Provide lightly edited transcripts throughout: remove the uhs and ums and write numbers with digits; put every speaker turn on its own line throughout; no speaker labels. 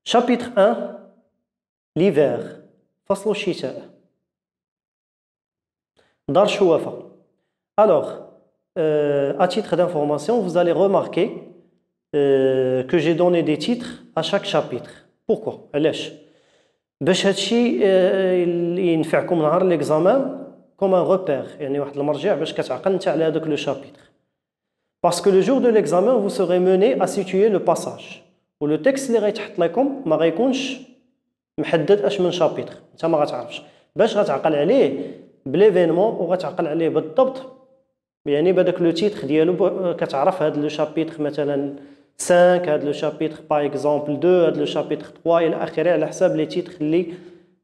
Chapitre 1, l'hiver. فصل الشتاء. Dar Chouafa. Alors, à titre d'information, vous allez remarquer que j'ai donné des titres à chaque chapitre. Pourquoi? علاش؟ باش هادشي ينفعكم نهار l'examen comme un repère, يعني واحد المرجع باش كتعقل نتا على هذاك لو chapitre. Parce que le jour de l'examen, vous serez mené à situer le passage. و لو تكست اللي غيتحط لكم ما غيكونش محدد اش من شابيتر، انت ما غتعرفش باش غتعقل عليه بليفينمون وغتعقل عليه بالضبط، يعني بهذاك لو تيتر ديالو كتعرف هذا لو شابيتر مثلا 5، هذا لو شابيتر باغ اكزومبل 2، هذا لو شابيتر 3 الى اخره على حساب لي تيتر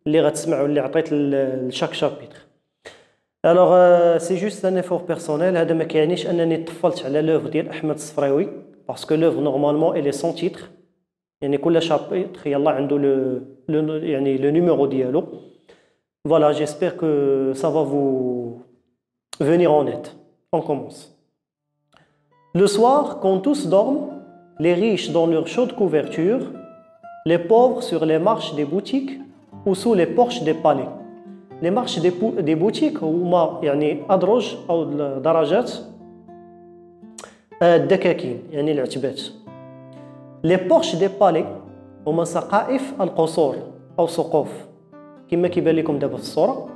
اللي غتسمعوا اللي عطيت لشاك شابيتر. الوغ سي جوست ان ايفور بيرسونيل، هذا ما كيعنيش انني طفلت على لوفر ديال احمد الصفراوي باسكو لوفر نورمالمون الي سون تيتر، يعني كل شابيتر يلا عنده يعني le numéro ديالو. Voilà, j'espère que ça va vous venir en aide. On commence. Le soir, quand tous dorment, les riches dans leur chaude couverture, les pauvres sur les marches des boutiques ou sous les porches des palais. Les marches des boutiques هما يعني أدرج أو درجات الدكاكين، يعني العتبات. Les porches des palais هما سقائف القصور أو سقوف كما كيبان لكم دابا في الصورة.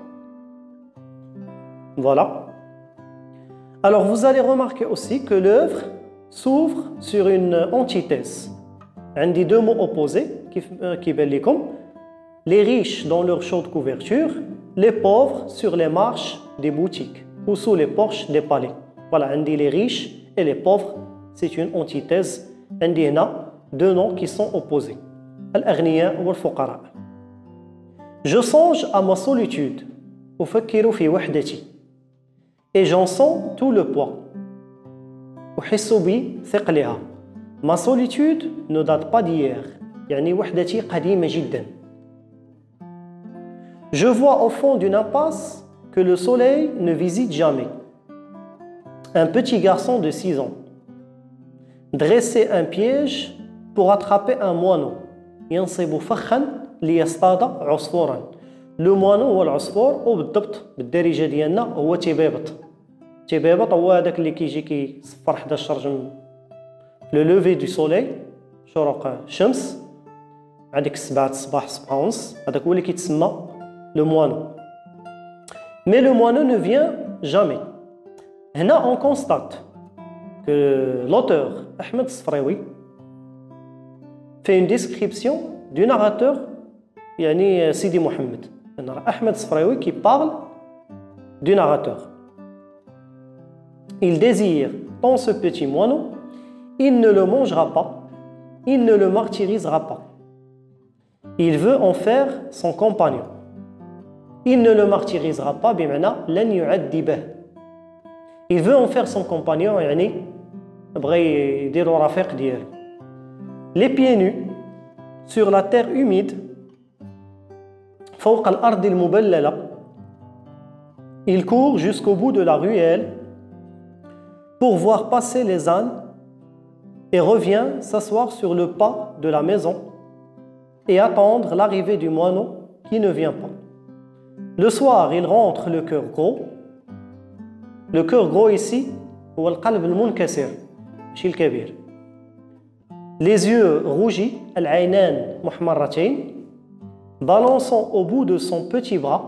Voilà. Alors vous allez remarquer aussi que l'œuvre s'ouvre sur une antithèse. عندي deux mots opposés كيبان لكم. Les riches dans leur chaude couverture, les pauvres sur les marches des boutiques ou sous les porches des palais. Voilà, عندي les riches et les pauvres, c'est une antithèse. عندي هنا deux noms qui sont opposés. الأغنياء والفقراء. Je songe à ma solitude. أفكر في وحدتي. Et j'en sens tout le poids. أحس بثقلها. Ma solitude ne date pas d'hier. يعني وحدتي قديمة جدا. Je vois au fond d'une impasse que le soleil ne visite jamais. Un petit garçon de 6 ans dressait un piège pour attraper un moineau. ينصب فخا ليصطاد عصفورا. لو موانو هو العصفور وبالضبط بالدارجه ديالنا هو تيبيبط هو هذاك اللي كيجي كيصفر حدا الشرجم لو لوفي دو سوليل، شروق الشمس، هذيك 7 الصباح 7 ونص، هذاك هو اللي كيتسمى لو موانو. مي لو موانو ne vient jamais. هنا on constate que l'auteur Ahmed الصفراوي fait une description du narrateur, يعني سيدي محمد. Ahmed Sfraoui qui parle du narrateur. Il désire dans ce petit moineau, il ne le mangera pas, il ne le martyrisera pas. Il veut en faire son compagnon. Il ne le martyrisera pas بمعنى لن يعذبه. Il veut en faire son compagnon يعني بغى يديرو رفيق ديالو. Les pieds nus sur la terre humide فوق الأرض المبللة. Il court jusqu'au bout de la ruelle pour voir passer les ânes et revient s'asseoir sur le pas de la maison et attendre l'arrivée du moineau qui ne vient pas. Le soir, il rentre le cœur gros. Le cœur gros ici هو القلب المنكسر ماشي الكبير. Les yeux rougis, العينان محمرتين, balançant au bout de son petit bras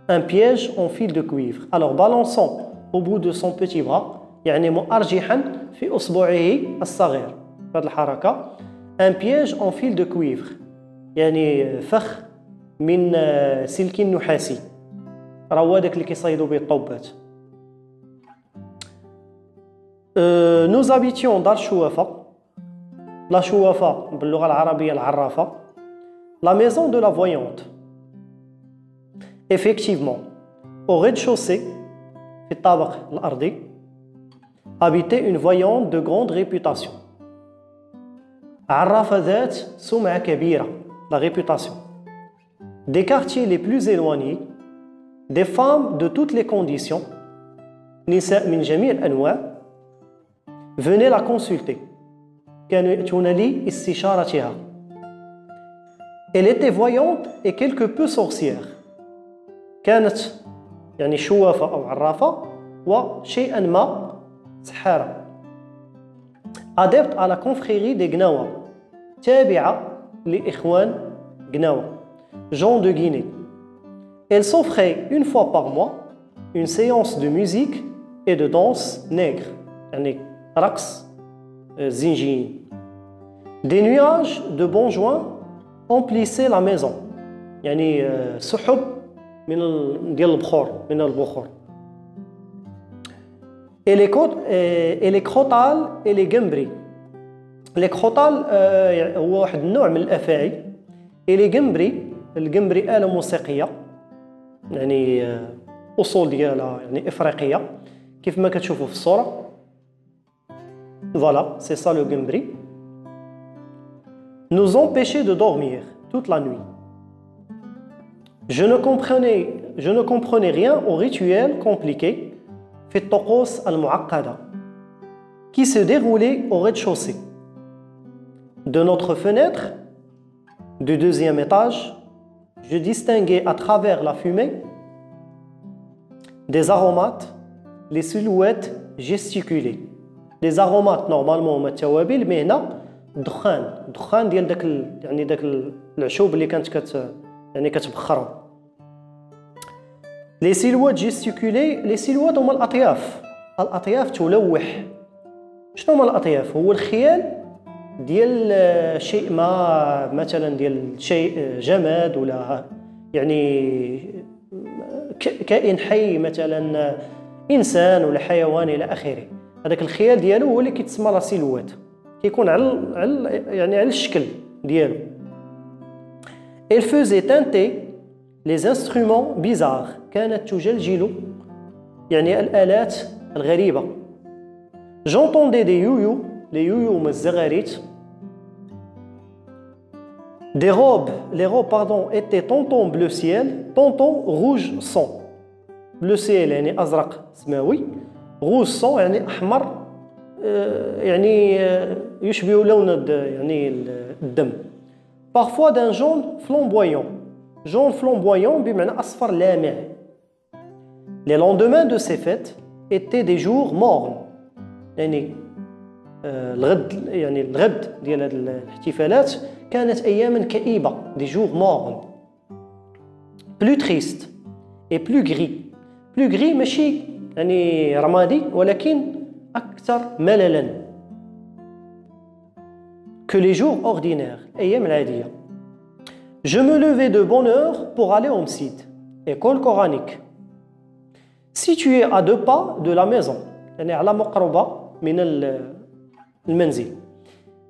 un piège en fil de cuivre. Alors balançant au bout de son petit bras يعني مؤرجحا في أصبعه الصغير بهذه الحركة un piège en fil de cuivre يعني فخ من سلك نحاسي، راه هو داك اللي كيصيدوا به الطوبات. Nous habitions دار شوافة. La Chouafa, باللغة العربية العرافة, la maison de la voyante. Effectivement, au rez-de-chaussée, في الطابق الأرضي, habitait une voyante de grande réputation. عرافة ذات سمعة كبيرة, la réputation. Des quartiers les plus éloignés, des femmes de toutes les conditions, نساء من جميع الأنواع, venaient la consulter. كانوا يأتون لي استشارتها Elle était voyante et quelque peu sorcière. كانت يعني شوافة أو عرافة وشيئا ما سحارة. Adepte à la confrérie des Gnawa, تابعة لإخوان Gnawa, Jean de Guinée. Elle s'offrait une fois par mois une séance de musique et de danse nègre, يعني رقص زنجين. Des nuages de bon joint emplissaient la maison, يعني سحب من ديال البخور من البخور. Et les crotales et les gambris. Les crotales هو واحد النوع من الأفاعي. Et les gambris, الجمبري آلة موسيقية يعني أصول ديالها يعني إفريقية كيف ما كتشوفوا في الصورة. Voilà, c'est ça le gambri. Nous empêchait de dormir toute la nuit. Je ne comprenais rien au rituel compliqué في الطقوس المعقدة qui se déroulait au rez-de-chaussée. De notre fenêtre du deuxième étage, je distinguais à travers la fumée des aromates, les silhouettes gesticulées. Les aromates normalement هما التوابل، mais هنا الدخان ديال داك يعني داك العشوب اللي كانت يعني كتبخرهم. Les silhouettes gesticulées، les silhouettes هما الأطياف تلوح. شنو هما الأطياف؟ هو الخيال ديال شيء ما، مثلا ديال شيء جماد ولا يعني كائن حي، مثلا انسان ولا حيوان الى اخره. هذاك الخيال ديالو هو اللي كيتسمى لا سيلوات، كيكون على الشكل ديالو. Elle faisait teinter les instruments bizarres، كانت تجلجل يعني الآلات الغريبة. J'entendais des youyous، les youyous هما الزغاريت. Des robes, les robes pardon étaient tantôt bleu ciel, tantôt rouge sang. Bleu ciel يعني أزرق سماوي، rouge sang يعني أحمر يعني يشبه لون يعني الدم. Parfois d'un jaune flamboyant. Jaune flamboyant بمعنى أصفر لامع. Les lendemains de ces fêtes étaient des jours mornes. يعني الغد يعني الغد ديال هاد الاحتفالات كانت أياماً كئيبة، des jours mornes. Plus triste et plus gris. Plus gris ماشي يعني رمادي ولكن أكثر مللاً que les jours ordinaires، أيام العادية. Je me levais de bonne heure pour aller au Msid, école coranique, située à 2 pas de la maison، يعني على مقربة من المنزل.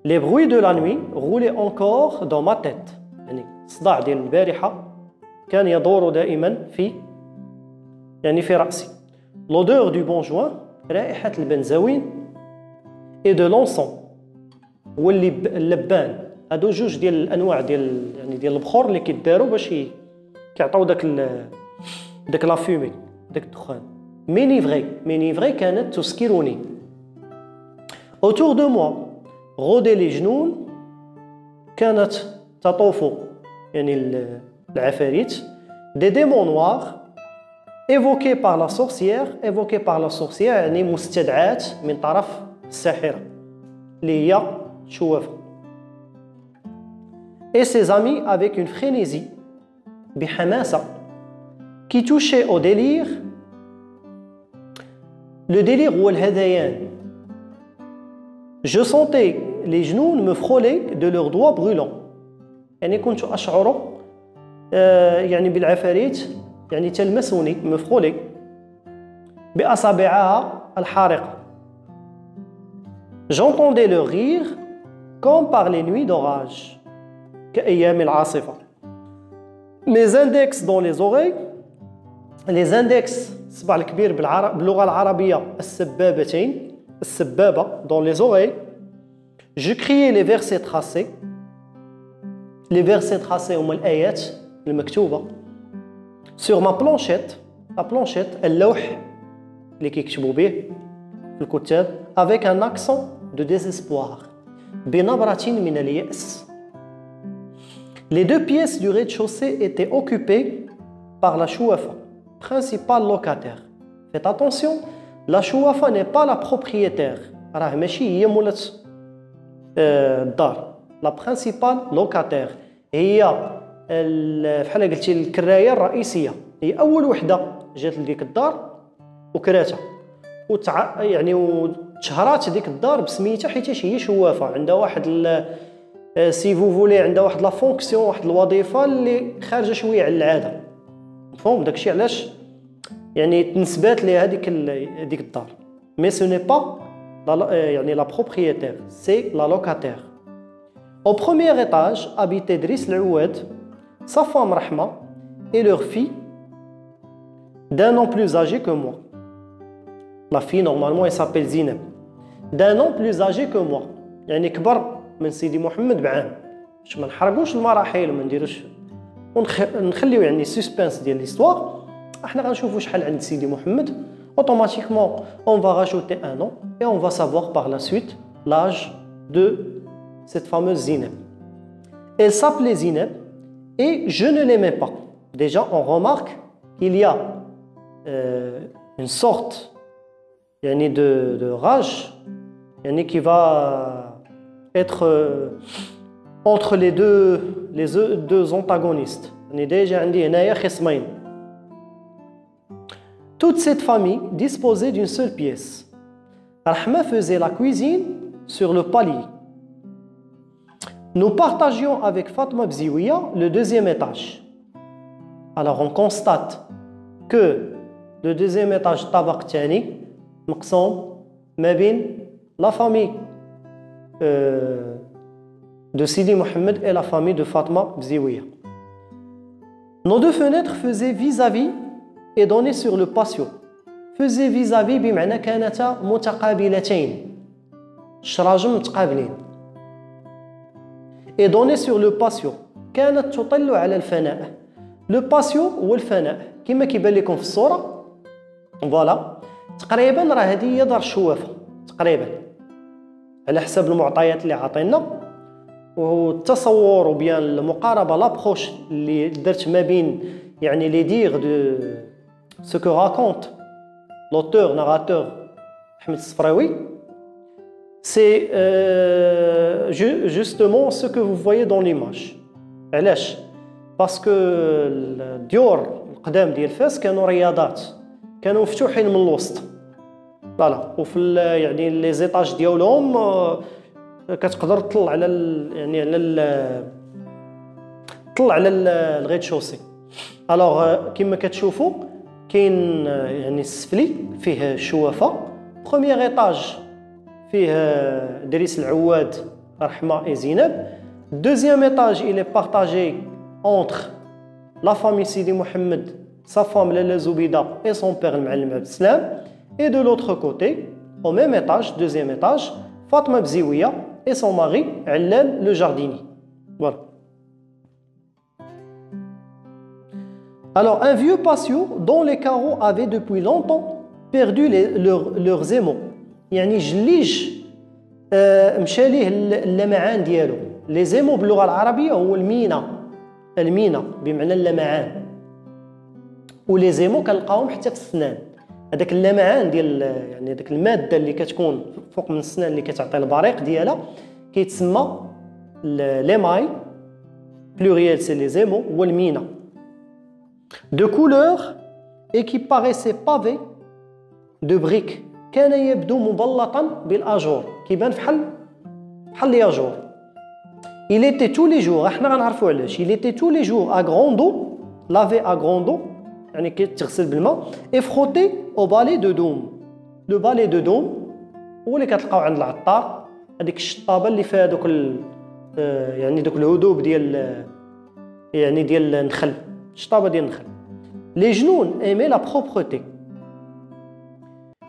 Les bruits de la nuit roulaient encore dans ma tête. يعني الصداع ديال البارحة كان يدور دائما في رأسي. L'odeur du bon joint، رائحة البنزوين، et de l'encens، هو اللبان. هادو جوج ديال الأنواع ديال البخور اللي كيداروا باش كيعطيو داك لا فومي، داك الدخان. مينيفغي كانت تسكرني. Autour de moi rôdaient les جنون، كانت تطوف يعني العفاريت. Des démons noirs évoqués par la sorcière يعني مستدعات من طرف الساحرة اللي هي شوافة. Et ses amis avec une frénésie بحماسة qui touchait au délire. Le délire هو الهذيان. Je sentais les genoux me frôler de leurs doigts brûlants. يعني كنت أشعر يعني بالعفاريت يعني تلمسني me frôler بأصابعها الحارقة. J'entendais le rire comme par les nuits d'orage كأيام العاصفة. Mes index dans les oreilles، les index الصبع الكبير باللغة العربية السبابة dans les oreilles. Je criais les versets tracés. Les versets tracés هما الآيات المكتوبة. Sur ma planchette، la planchette اللوح اللي كيكتبوا به في الكتاب avec un accent de désespoir بنبرة من اليأس. Les deux pièces du rez-de-chaussée étaient occupées par la chouafa, principal locataire. Faites attention, la chouafa n'est pas la propriétaire. راه ماشي هي مولات الدار. La principale locataire هي بحال قلتي الكرايه الرئيسيه، هي اول وحده جات لديك الدار وكراتها يعني وتشهرات ديك الدار بسميتها حيت هي شوافه، عندها واحد سي فو فولي عندها واحد لا فونكسيون، واحد الوظيفه اللي خارجه شويه على العاده. مفهوم داكشي علاش يعني تنسبات ليها ديك الدار. مي سو ني با يعني la propriétaire, c'est la locataire. Au premier étage habitait Driss Al-Ouad, sa femme Rahma et leur fille d'un an plus âgé que moi. La fille normalement elle s'appelle Zineb. D'un an plus âgé que moi. يعني كبر من سيدي محمد بعام. باش ما نحرقوش المراحل وما نديروش ونخليو يعني سسبانس ديال ليستوار. احنا غنشوفوا شحال عند سيدي محمد. Automatiquement, on va rajouter un an et on va savoir par la suite l'âge de cette fameuse Zineb. Elle s'appelait Zineb et je ne l'aimais pas. Déjà, on remarque qu'il y a une sorte de rage qui va être entre les deux antagonistes. Déjà, toute cette famille disposait d'une seule pièce. Rahma faisait la cuisine sur le palier. Nous partagions avec Fatma Bziouia le deuxième étage. Alors on constate que le deuxième étage tabaq tani مقسوم ما بين la famille de Sidi Mohamed et la famille de Fatma Bziouia. Nos deux fenêtres faisaient vis-à-vis et donnaient sur le patio. Faisaient vis-à-vis بمعنى كانتا متقابلتين شراجم متقابلين. Et donnaient sur le patio. كانت تطل على الفناء. Le patio هو الفناء كما كيبان لكم في الصورة. فوالا تقريبا راه هذه هي دار الشوافة تقريبا على حسب المعطيات اللي عطينا والتصور وبيان المقاربة لابروش اللي درت ما بين يعني لي دير دو ce que raconte l'auteur, narrateur Ahmed Sfraoui, c'est justement ce que vous voyez dans l'image. علاش؟ parce que الديور القدام ديال فاس كانوا رياضات، كانوا مفتوحين من الوسط. فوالا وفي يعني لي زيطاج ديالهم كتقدر تطلع على يعني على تطلع على الغيد شوسي. الوغ كما كتشوفوا كاين يعني السفلي فيه الشوافه، بروميير ايطاج فيه دريس العواد رحمه et زينب. Deuxième étage il est partagé entre la famille Sidi Mohamed, sa femme Lala Zoubida et son père Ma'allim Abdeslam, et de l'autre côté au même étage, deuxième étage, Fatma Bziouia et son mari Allal le jardinier. Voilà. Alors, un vieux patio dont les carreaux avaient depuis longtemps perdu leurs émaux. يعني جليج مشى ليه اللمعان ديالو. Les émaux باللغة العربية هو المينا بمعنى اللمعان. ولي زيمو كنلقاوهم حتى في السنان. هذاك اللمعان ديال يعني هذاك المادة اللي كتكون فوق من السنان اللي كتعطي البريق ديالها كيتسمى ليماي pluriel c'est les émaux هو المينا. De couleur et qui paraissait pavé de briques. كان يبدو مبلطا بالاجور كيبان فحال الياجور. Il était tous les jours احنا غنعرفوا علاش. Il était tous les jours à grande eau, lavé à grande eau يعني كيتغسل بالماء et frotté au balai de Doum. Le balai de Doum هو اللي كتلقاو عند العطار، هذيك الشطابه اللي فيها دوك يعني دوك الهدوب ديال يعني ديال النخل، الشطابه ديال النخل. Les genoux aimaient la propreté.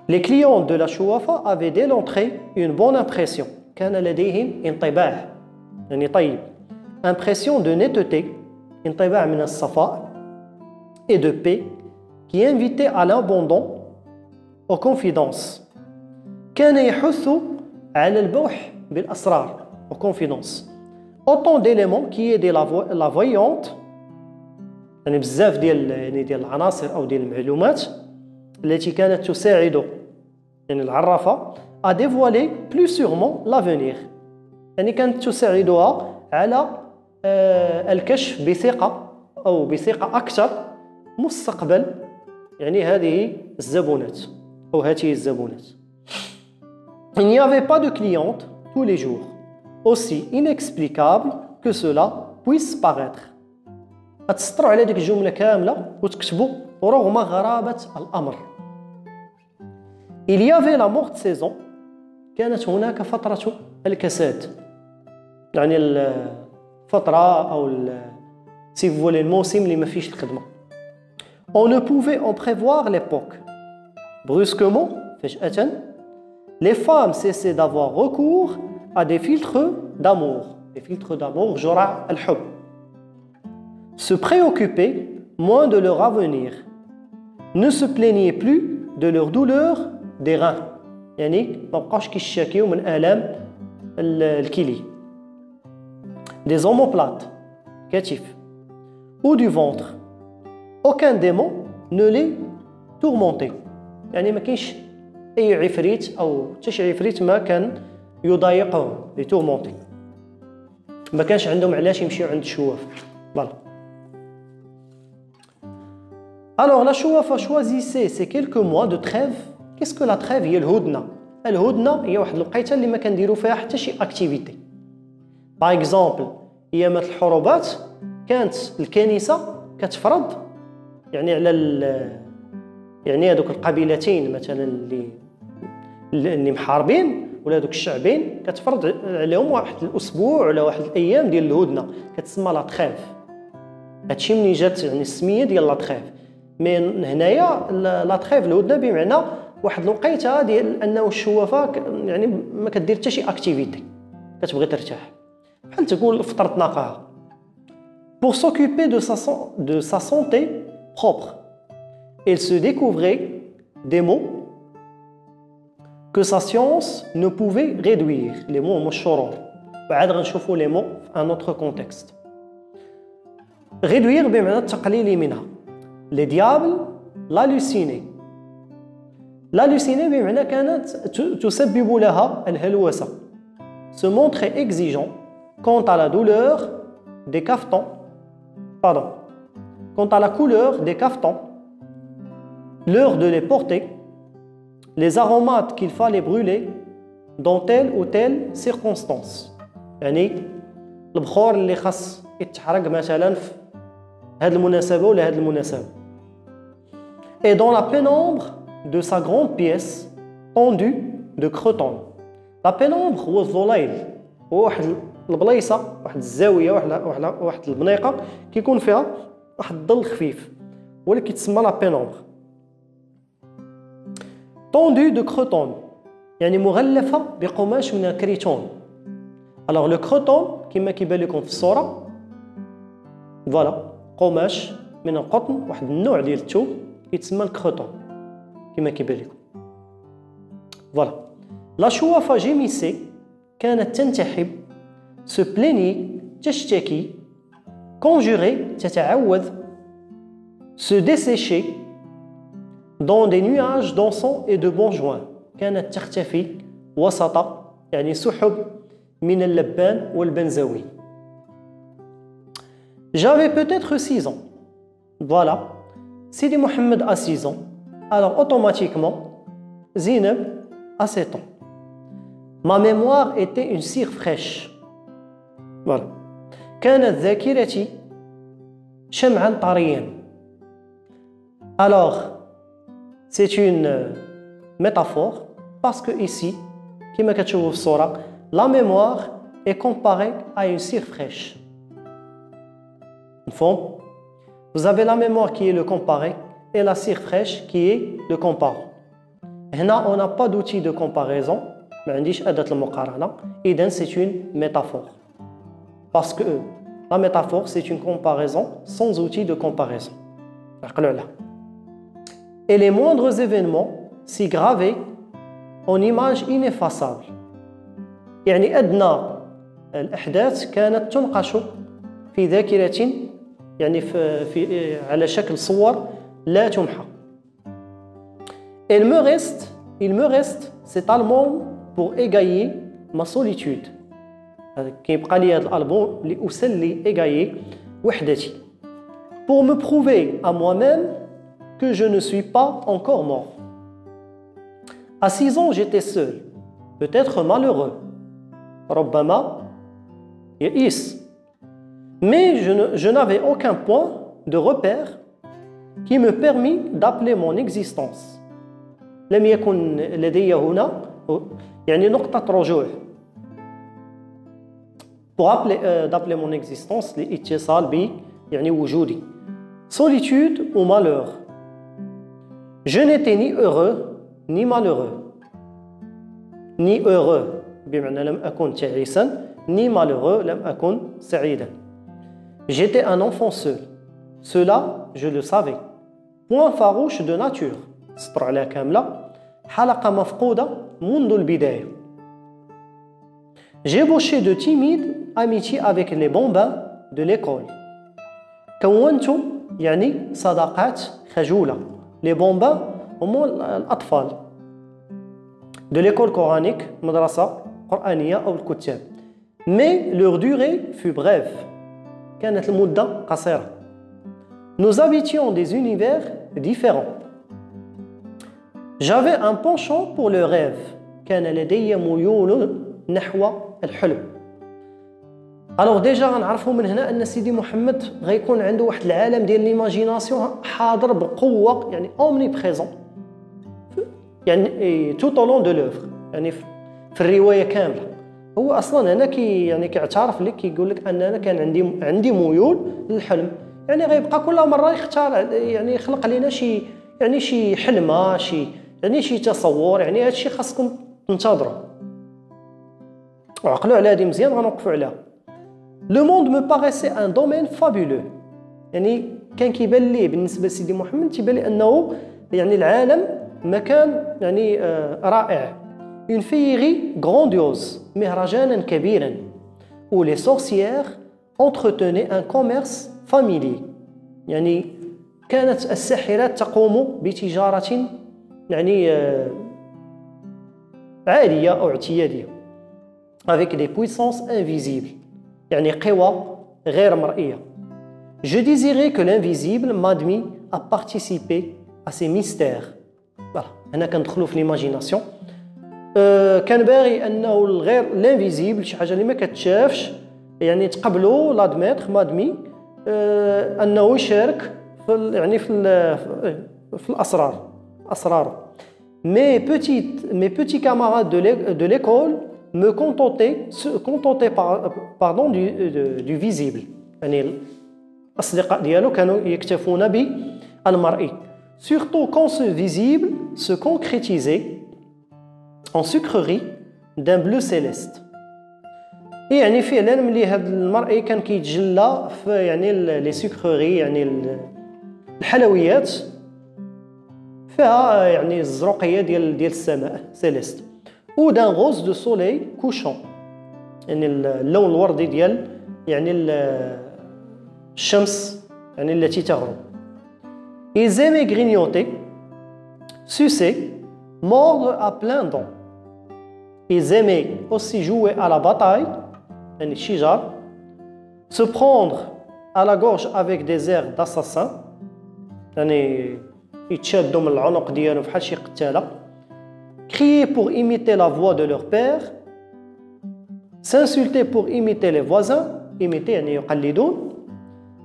Les clients de la Chouafa avaient dès l'entrée une bonne impression. كان لديهم انطباع يعني طيب. Impression de netteté, انطباع من الصفاء et de paix qui invitait à l'abandon aux confidences. كان يحث على البوح بالأسرار aux confidences. autant d'éléments qui aident la voyante يعني بزاف ديال العناصر أو ديال المعلومات التي كانت تساعد يعني العرافة à dévoiler plus sûrement l'avenir يعني كانت تساعدها على الكشف بثقة أو بثقة أكثر مستقبل يعني هذه الزبونات أو هذه الزبونات. Il n'y avait pas de clientes tous les jours, aussi inexplicable que cela puisse paraître. تسطروا على ديك الجملة كاملة وتكتبوا رغم غرابة الأمر. Il y avait la morte saison. كانت هناك فترة الكساد. يعني الفترة أو si vous voulez الموسم اللي ما فيش الخدمة. On ne pouvait en prévoir l'époque. Brusquement, فجأة, les femmes cessaient d'avoir recours à des filtres d'amour. Des filtres d'amour, جرع الحب. Se préoccupaient moins de leur avenir. Ne se plaignaient plus de leur douleur des reins. يعني ما بقاوش كيشاكيو من آلام الكلي. Des omoplates, كتف. Ou du ventre. Aucun démon ne les tourmentait. يعني ما كاينش أي عفريت أو حتى شي عفريت ما كان يضايقهم les tourmenter. ما كانش عندهم علاش يمشيو عند الشواف. Voilà. Alors la chouafa choisissait ces quelques mois de trêve. Qu'est-ce que la trêve هي الهدنة. الهدنة هي واحد الوقيته اللي ما كنديروا فيها حتى شي اكتيفيتي. باغ اكزومبل ايامات الحروبات كانت الكنيسه كتفرض يعني على يعني هذوك القبيلتين مثلا اللي محاربين ولا هذوك الشعبين كتفرض عليهم واحد الاسبوع ولا واحد الايام ديال الهدنه كتسمى لا تريف. هادشي منين جات يعني السميه ديال لا تريف. من هنايا لا تريف الهدنه بمعنى واحد الوقيته ديال انه الشوافه يعني ما كدير حتى شي اكتيفيتي كتبغي ترتاح بحال تقول فطرت ناقها. Pour s'occuper de sa santé propre, il se découvrait des mots que sa science ne pouvait réduire. Les mots هما الشروط. وعاد غنشوفوا les mots في un autre contexte. réduire بمعنى التقليل منها. Les diables l'hallucinaient. l'halluciner بمعنى كانت تسبب لها الهلوسة. Se montrait exigeant quant à la douleur des cafetans. Pardon. Quant à la couleur des cafetans, l'heure de les porter, les aromates qu'il fallait brûler dans telle ou telle circonstance. يعني البخور اللي خاص يتحرق مثلا في هذه المناسبة ولا هذه المناسبة. Et dans la pénombre de sa grande pièce tendue de cretonne. La pénombre هو الظليل. هو واحد البلايصه واحد الزاويه واحد البنيقه كيكون فيها واحد الظل خفيف ولا كيتسمى لا بينومبر. طوندو دو كروتون يعني مغلفه بقماش من الكريتون. الوغ لو كروتون كما كيبان لكم في الصوره فوالا قماش من القطن واحد النوع ديال الثوب كيتسمى الكروتون كما كيبان لكم. فوالا لا شوافه جيميسي كانت تنتحب se plaignait, تشتكي, conjurer, تتعوذ, se dessécher dans des nuages d'encens et de bonjoin. كانت تختفي وسط يعني سحب من اللبان والبنزوي. J'avais peut-être 6 ans. Voilà. Sidi Mohamed a 6 ans. Alors automatiquement, Zineb a 7 ans. Ma mémoire était une cire fraîche. Voilà. كانت ذاكرتي شمعا طريا. Alors, c'est une métaphore parce que ici, كما كتشوفوا في الصورة, la mémoire est comparée à une cire fraîche. مفهوم؟ Vous avez la mémoire qui est le comparé et la cire fraîche qui est le comparant. هنا on n'a pas d'outil de comparaison. ما عنديش أداة المقارنة. إذن c'est une métaphore. Parce que la métaphore, c'est une comparaison sans outil de comparaison. Et les moindres événements s'y gravaient en images ineffaçables. يعني أدنى الأحداث كانت تنقش في ذاكرة يعني على شكل صور لا تمحى. Il me reste cet album pour égayer ma solitude. كيبقى لي هذا الألبوم لأسلي égayer وحدتي. Pour me prouver à moi-même que je ne suis pas encore mort. À 6 ans, j'étais seul, peut-être malheureux. ربما يئيس. Mais je n'avais aucun point de repère qui me permit d'appeler mon existence. لم يكن لدي هنا يعني نقطة رجوع. Pour d'appeler mon existence لاتصال بي يعني وجودي. Solitude ou malheur. Je n'étais ni heureux ni malheureux. Ni heureux بمعنى لم أكن تعيسا ni malheureux لم أكن سعيدا. J'étais un enfant seul. Cela, je le savais. Point farouche de nature. سطر على كاملة. حلقة مفقودة منذ البداية. J'ai ébauché de timides amitiés avec les bambins de l'école. كونت يعني صداقات خجولة. Les bambins هم الأطفال. De l'école coranique, مدرسة قرآنية أو الكتاب. Mais leur durée fut brève. كانت المدة قصيرة. Nous habitions des univers différents. J'avais un penchant pour le rêve. كان لدي ميول نحو الحلم. Alors déjà غنعرفوا من هنا أن سيدي محمد غيكون عنده واحد العالم ديال ليماجيناسيون حاضر بقوة يعني omniprésent. يعني tout au long de l'œuvre يعني في الرواية كاملة. هو أصلا هنا كيعترف لك كيقول لك أن أنا كان عندي ميول للحلم. يعني غيبقى كل مرة يختار يعني يخلق لنا شي حلمة شي تصور. يعني هذا الشيء خاصكم تنتظروا وعقلوا على هذه مزيان غنوقفوا عليها. Le monde me paraissait un domaine fabuleux. يعني كان كيبان ليه بالنسبة لسيدي محمد تيبان لي أنه يعني العالم مكان يعني رائع. Une féerie grandiose مهرجانا كبيرا où les sorcières entretenaient un commerce familier. يعني كانت الساحرات تقوم بتجارة يعني عادية أو اعتيادية avec des puissances invisibles يعني قوى غير مرئية. Je désirais que l'invisible m'admit à participer à ces mystères. Voilà. هنا كندخلوا في l'imagination. كان باغي انه الغير الانفيزيبل شي حاجه اللي ما كتشافش يعني تقبلوا لادميتر مادمي انه يشارك في يعني في الاسرار. Mes petits camarades de l'école me contentaient du visible. يعني الأصدقاء ديالو كانوا يكتفون بالمرئي. Surtout quand ce visible se concrétisait en sucrerie d'un bleu céleste. يعني فعلا ملي هذا المرئي كان كيتجلى في يعني لي سكروري يعني الحلويات فيها يعني الزروقيه ديال السماء سيليست ou d'un rose de soleil couchant يعني اللون الوردي ديال يعني الشمس يعني التي تغرب. Ils aimaient grignoter, sucer, mordre à plein dents. Ils aimaient aussi jouer à la bataille, يعني الشجار, se prendre à la gorge avec des airs d'assassins, يعني يتشادوا من العنق ديالهم بحال شي قتالة, crier pour imiter la voix de leur père, s'insulter pour imiter les voisins, imiter يعني يقلدون,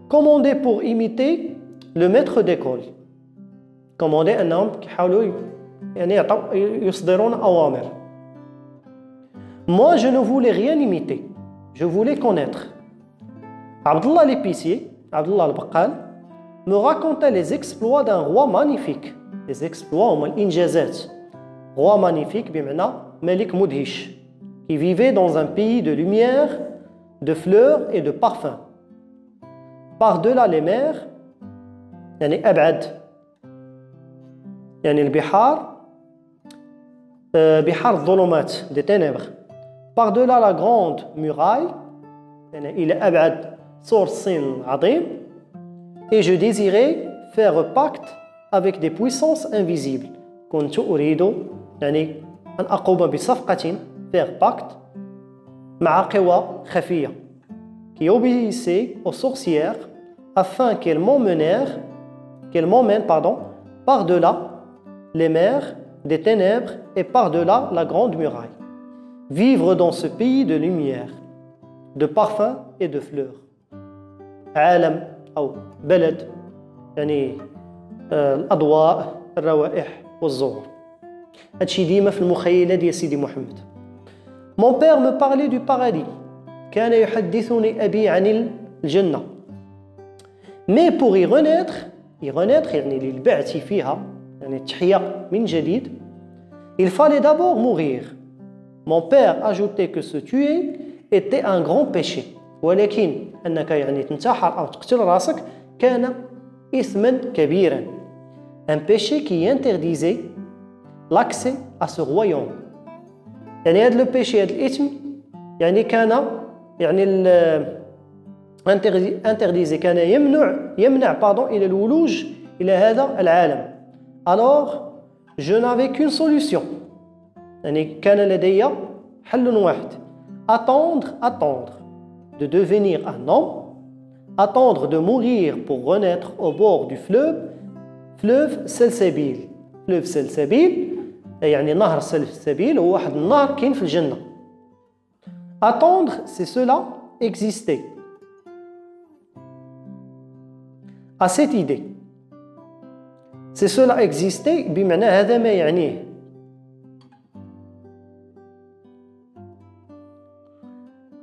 commander pour imiter le maître d'école. commander أنهم كيحاولوا يعني يصدرون أوامر. Moi, je ne voulais rien imiter. Je voulais connaître. Abdullah l'épicier, Abdullah al-Baqqal, me racontait les exploits d'un roi magnifique. Les exploits هم الإنجازات. Roi magnifique بمعنى ملك مدهش qui vivait dans un pays de lumière, de fleurs et de parfums. Par-delà les mers, يعني أبعد يعني البحار بحار الظلمات des ténèbres. par-delà la grande muraille, et je désirais faire pacte avec des puissances invisibles. كنت أريد يعني أن أقوم بصفقة faire pacte مع قوى خفية qui obéissaient aux sorcières afin qu'elles m'emmènent par-delà les mers des ténèbres et par-delà la grande muraille. Vivre dans ce pays de lumière, de parfums et de fleurs. عالم أو بلد يعني الأضواء الروائح والزهور. هادشي ديما في المخيلة ديال سيدي محمد. Mon père me parlait du paradis. كان يحدثني أبي عن الجنة. Mais pour y renaître يعني للبعث فيها يعني التحية من جديد, il fallait d'abord mourir. Mon père ajoutait que se tuer était un grand péché. ولكن أنك يعني تنتحر أو تقتل راسك كان إثما كبيرا. Un péché qui interdisait l'accès à ce royaume. يعني هذا البيشي هذا الإثم يعني كان يعني interdisé كان يمنع إلى الولوج إلى هذا العالم. Alors je n'avais qu'une solution. يعني كان لدي حل واحد. Attendre de devenir un homme, attendre de mourir pour renaître au bord du fleuve Salsabil. Fleuve Salsabil يعني نهر سلسبيل هو واحد النهر كاين في الجنة. Attendre, c'est cela exister. À cette idée. C'est cela exister بمعنى هذا ما يعنيه.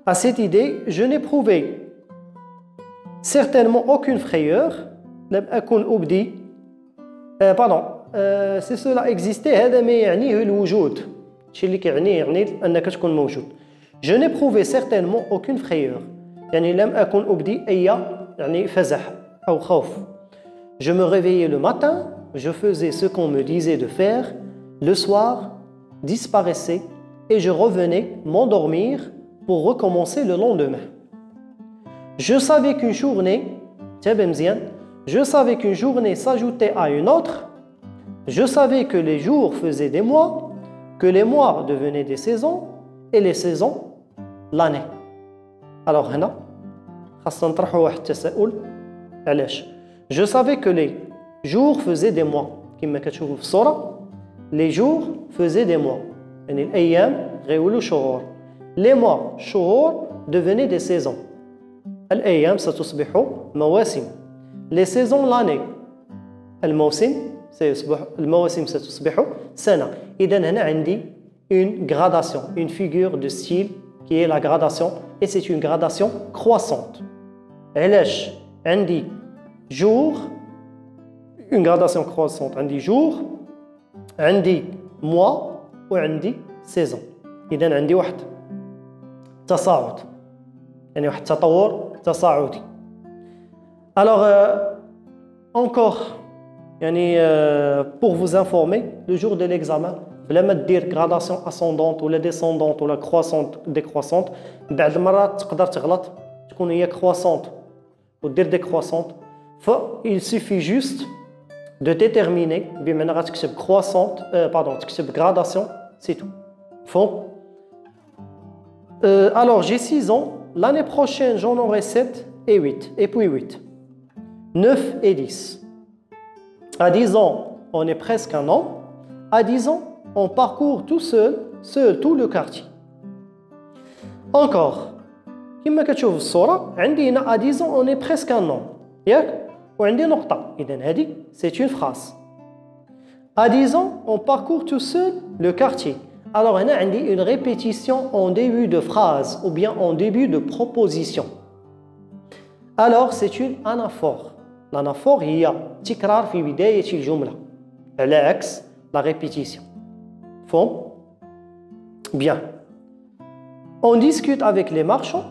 À cette idée, je n'éprouvais certainement aucune frayeur. لم أكن أبدي c'est cela exister هذا ما يعنيه الوجود. الشيء اللي يعني أنك تكون موجود. Je n'éprouvais certainement aucune frayeur. يعني لم أكن أبدي أي يعني فزح أو خوف. Je me réveillais le matin, je faisais ce qu'on me disait de faire. Le soir, disparaissais et je revenais m'endormir pour recommencer le lendemain. Je savais qu'une journée s'ajoutait à une autre. Je savais que les jours faisaient des mois, que les mois devenaient des saisons et les saisons l'année. Alors هنا خاصنا نطرحوا واحد التساؤل. علاش؟ Je savais que les jours faisaient des mois. كما كتشوفوا في الصورة les jours faisaient des mois. يعني الأيام غيولوا شهور. Les mois شهور devenaient des saisons. الأيام ستصبح مواسم. Les saisons l'année. المواسم ستصبح سنة. إذن هنا عندي une gradation, une figure de style qui est la gradation et c'est une gradation croissante. علاش عندي jour, une gradation croissante. عندي jour, عندي mois وعندي saison. إذن عندي واحد تصاعد يعني واحد تطور تصاعدي. Alors encore يعني pour vous informer, le jour de l'examen بلا ما دير gradation ascendante ولا descendante ولا croissante décroissante, بعض المرات تقدر تغلط تكون هي croissante ودير décroissante. Il suffit juste de déterminer بمعنى غتكتب croissante تكتب gradation, c'est tout. Fond. Alors j'ai 6 ans, l'année prochaine j'en aurai 7 et 8 et puis 8, 9 et 10. À 10 ans, on est presque un an. À 10 ans, on parcourt tout seul tout le quartier. Encore, كما كتشوف الصورة عندي هنا à 10 ans on est presque un an. ياك؟ وعندي نقطة. إذن هذه c'est une phrase. À 10 ans, on parcourt tout seul le quartier. Alors هنا عندي une répétition en début de phrase ou bien en début de proposition. Alors c'est une anaphore. L'anaphore هي تكرار في بداية الجملة على عكس la répétition. Fond. Bien. On discute avec les marchands.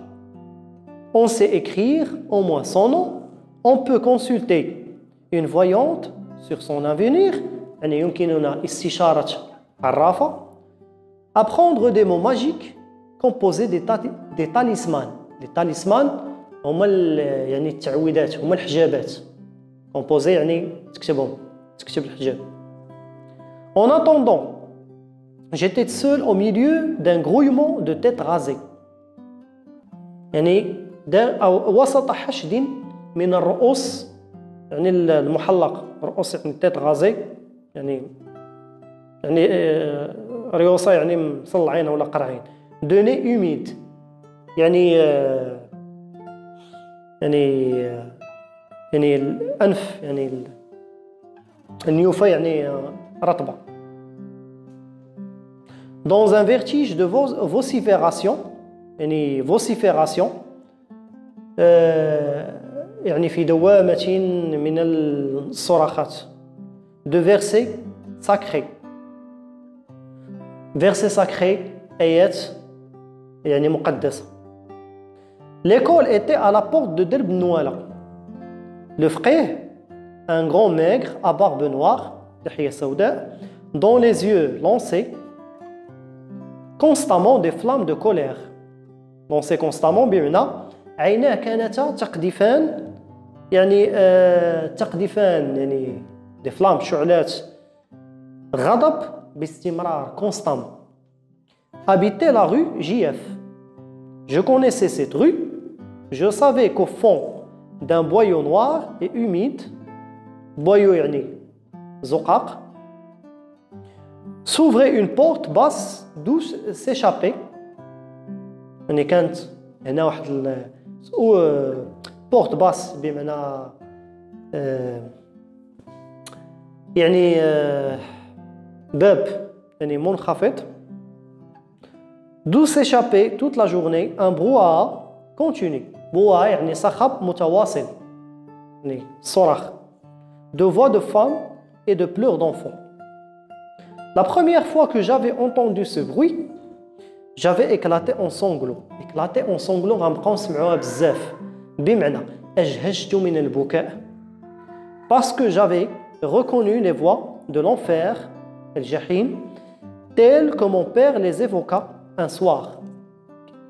On sait écrire au moins son nom. On peut consulter une voyante sur son avenir. يعني يمكننا استشارة عرافة. Apprendre des mots magiques composé des talismans. Les talismans هما يعني التعويذات هما الحجابات. Composé يعني تكتب الحجاب. En attendant, j'étais seul au milieu d'un grouillement de têtes rasées. يعني وسط حشد من الرؤوس يعني المحلقة رؤوس يعني tête rasée يعني ريوسة يعني مصلعين ولا قرعين. De nez humide يعني الأنف يعني النيوفة يعني رطبة. Dans un vertige de vocifération يعني vocifération يعني في دوامة من الصراخات. De versets sacrés. Versets sacrés آيات يعني مقدسة. L'école était à la porte de Derb Nouala. Le frère, un grand maigre à barbe noire, dont les yeux lançaient constamment des flammes de colère. Lançaient constamment بمعنى عيناه كانتا تقذفان يعني تقذفان يعني des flammes شعلات غضب باستمرار constamment. Habitait la rue JF. Je connaissais cette rue. Je savais qu'au fond d'un boyau noir et humide, boyau يعني زقاق, s'ouvrait une porte basse d'où s'échappait. يعني كانت هنا واحد porte basse بمعنى يعني باب يعني منخفض. D'où s'échappait toute la journée un brouhaha continu. Brouhaha يعني صخب متواصل يعني صراخ. De voix de femmes et de pleurs d'enfants. La première fois que j'avais entendu ce bruit, j'avais éclaté en sanglots. Éclaté en sanglots غنبقاو نسمعوها بزاف بمعنى أجهشت من البكاء. Parce que j'avais reconnu les voix de l'enfer, الجحيم, telles que mon père les évoqua un soir.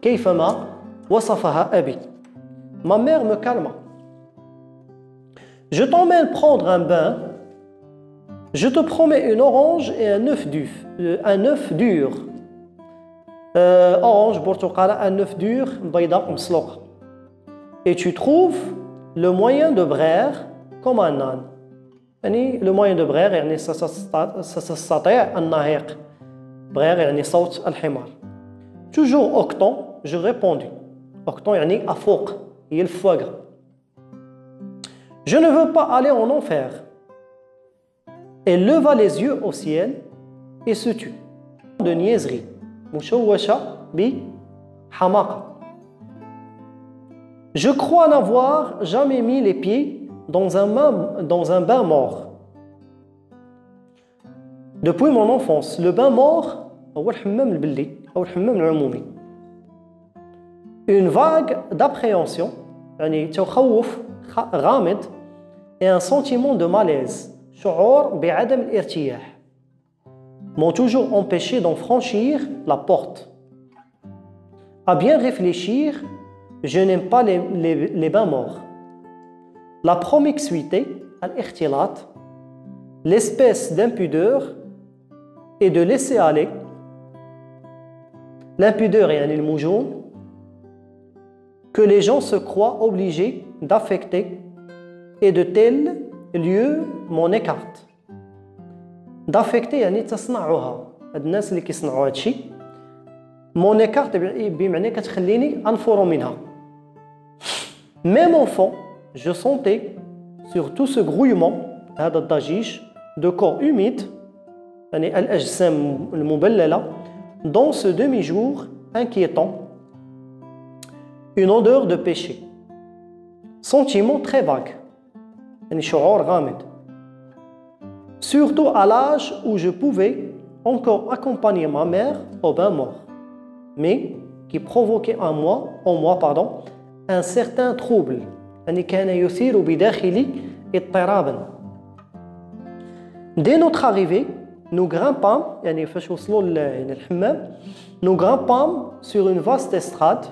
كيفما وصفها أبي. Ma mère me calma. Je t'emmène prendre un bain. Je te promets une orange et un œuf dur. Orange, برتقالة, un œuf dur, بيضة مسلوقة. Et tu trouves le moyen de braire comme un âne. يعني le moyen de braire يعني ستستطيع النهيق. braire يعني صوت الحمار. Toujours octant, je répondis. Octant يعني أفوق, هي الفوق. Je ne veux pas aller en enfer. Elle leva les yeux au ciel et se tut. De niaiserie. مشوشة بحماقة. Je crois n'avoir jamais mis les pieds dans un bain mort. Depuis mon enfance, le bain mort هو الحمام البلي أو الحمام العمومي. Une vague d'appréhension يعني تخوف غامض et un sentiment de malaise شعور بعدم الارتياح m'ont toujours empêché d'en franchir la porte. À bien réfléchir, je n'aime pas les bains morts. La promiscuité, al-ikhtilat, l'espèce d'impudeur et de laisser aller. L'impudeur et le moujoun, que les gens se croient obligés d'affecter et de tels lieux m'en écartent. d'affecter يعني تصنعوها هاد الناس اللي كيصنعوا هادشي مون écarte بمعنى كتخليني انفر منها. Même enfant, je sentais sur tout ce grouillement هذا الضجيج de corps humide يعني الأجسام المبللة dans ce demi-jour inquiétant une odeur de péché. Sentiment très vague يعني شعور غامض. Surtout à l'âge où je pouvais encore accompagner ma mère au bain mort, mais qui provoquait en moi, un certain trouble. يعني كان يثير بداخلي اضطرابا. Dès notre arrivée, nous grimpâmes يعني فاش وصلوا يعني الحمام nous grimpâmes sur une vaste estrade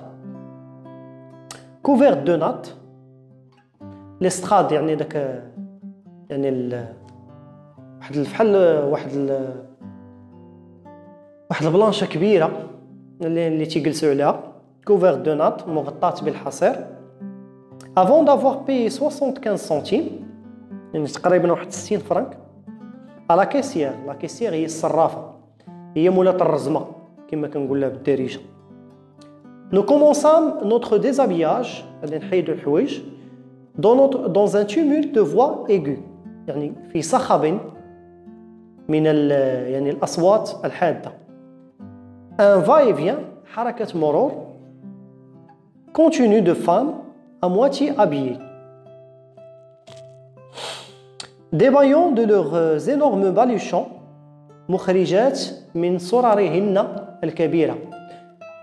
couverte de nattes. L'estrade يعني داك يعني واحد الفحل واحد البلانشه كبيره اللي تيجلسوا عليها couverte de nattes مغطاة بالحصير. Avant d'avoir payé 75 centimes يعني تقريبا واحد 60 فرنك à la caissière. La caissière هي الصرافه هي مولات الرزمه كما كنقول لها بالدارجه. Nous commençâmes notre déshabillage اللي نحيدوا الحوايج dans un tumulte de voix aiguë يعني في صخب من يعني الأصوات الحادة. Un va-et-vient حركة مرور continue de femmes à moitié habillées. Débaillant de leurs énormes baluchons مخرجات من صررهن الكبيرة.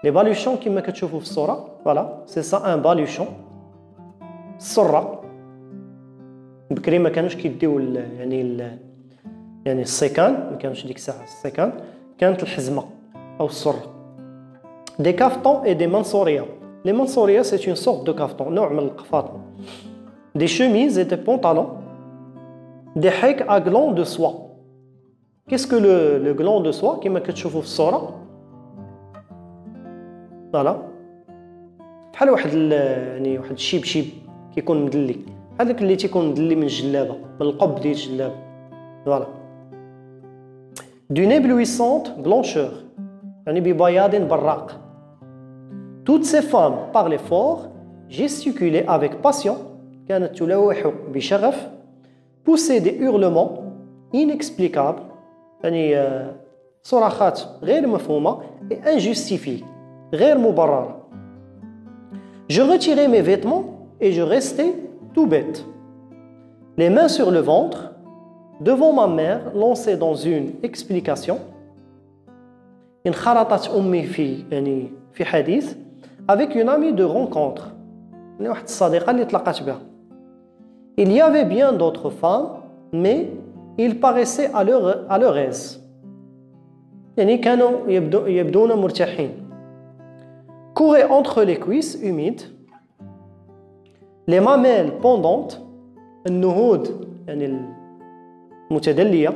Les baluchons كما كتشوفوا في الصورة voilà c'est ça un baluchon. الصرة بكري ما كانوش كيديو يعني السيكان ما كانوش ديك الساعة السيكان كانت الحزمة أو الصرة. Des cafetons et des mansorias. Les mansorias c'est une sorte de cafeton نوع من القفاطن. Des chemises et des pantalons. Des haiks à glands de soie. Qu'est-ce que le gland de soie كما كتشوفوا في الصورة voilà بحال واحد يعني واحد الشيب كيكون مدلي بحال داك اللي تيكون مدلي من الجلابه من القب ديال الجلابه فوالا d'une éblouissante blancheur يعني ببياض براق. Toutes ces femmes parlaient fort, gesticulaient avec passion كانت تلوح بشغف, poussaient des hurlements inexplicables يعني صراخات غير مفهومه et injustifiées غير مبرره. Je retirais mes vêtements et je restais tout bête. Les mains sur le ventre, devant ma mère, lancée dans une explication. انخرطت أمي في حديث avec une amie de rencontre. يعني واحد الصديقة اللي تلاقات بها. Il y avait bien d'autres femmes, mais ils paraissaient à leur aise. يعني كانوا يبدون مرتاحين. Courait entre les cuisses humides, les mamelles pendantes, النهود يعني المتدلية,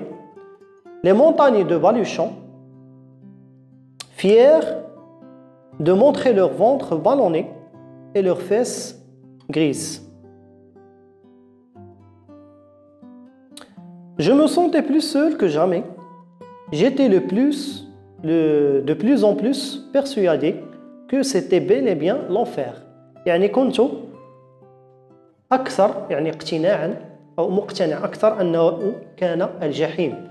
les montagnes de baluchons, fiers de montrer leur ventre ballonné et leurs fesses grises. Je me sentais plus seul que jamais. J'étais de plus en plus persuadé que c'était bel et bien l'enfer. يعني كنت أكثر يعني اقتناعا أو مقتنع أكثر أنه كان الجحيم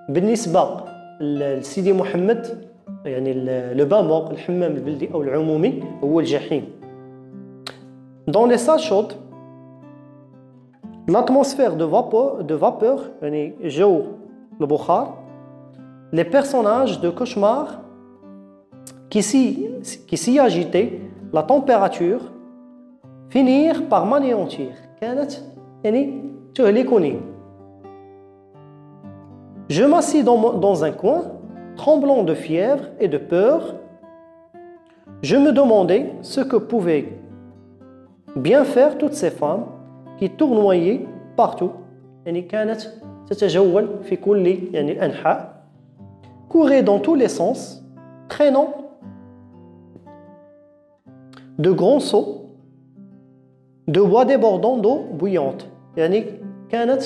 بالنسبة لسيدي محمد يعني لو بامور الحمام البلدي أو العمومي هو الجحيم. Dans les salles chaudes, l'atmosphère de vapeur يعني جو البخار, les personnages de cauchemar qui s'y agitaient, la température, finirent par m'anéantir. كانت يعني تهلكني. Je m'assis dans un coin, tremblant de fièvre et de peur. Je me demandais ce que pouvaient bien faire toutes ces femmes qui tournoyaient partout. يعني كانت تتجول في كل يعني الأنحاء. Couraient dans tous les sens, traînant de grands seaux de bois débordant d'eau bouillante. يعني كانت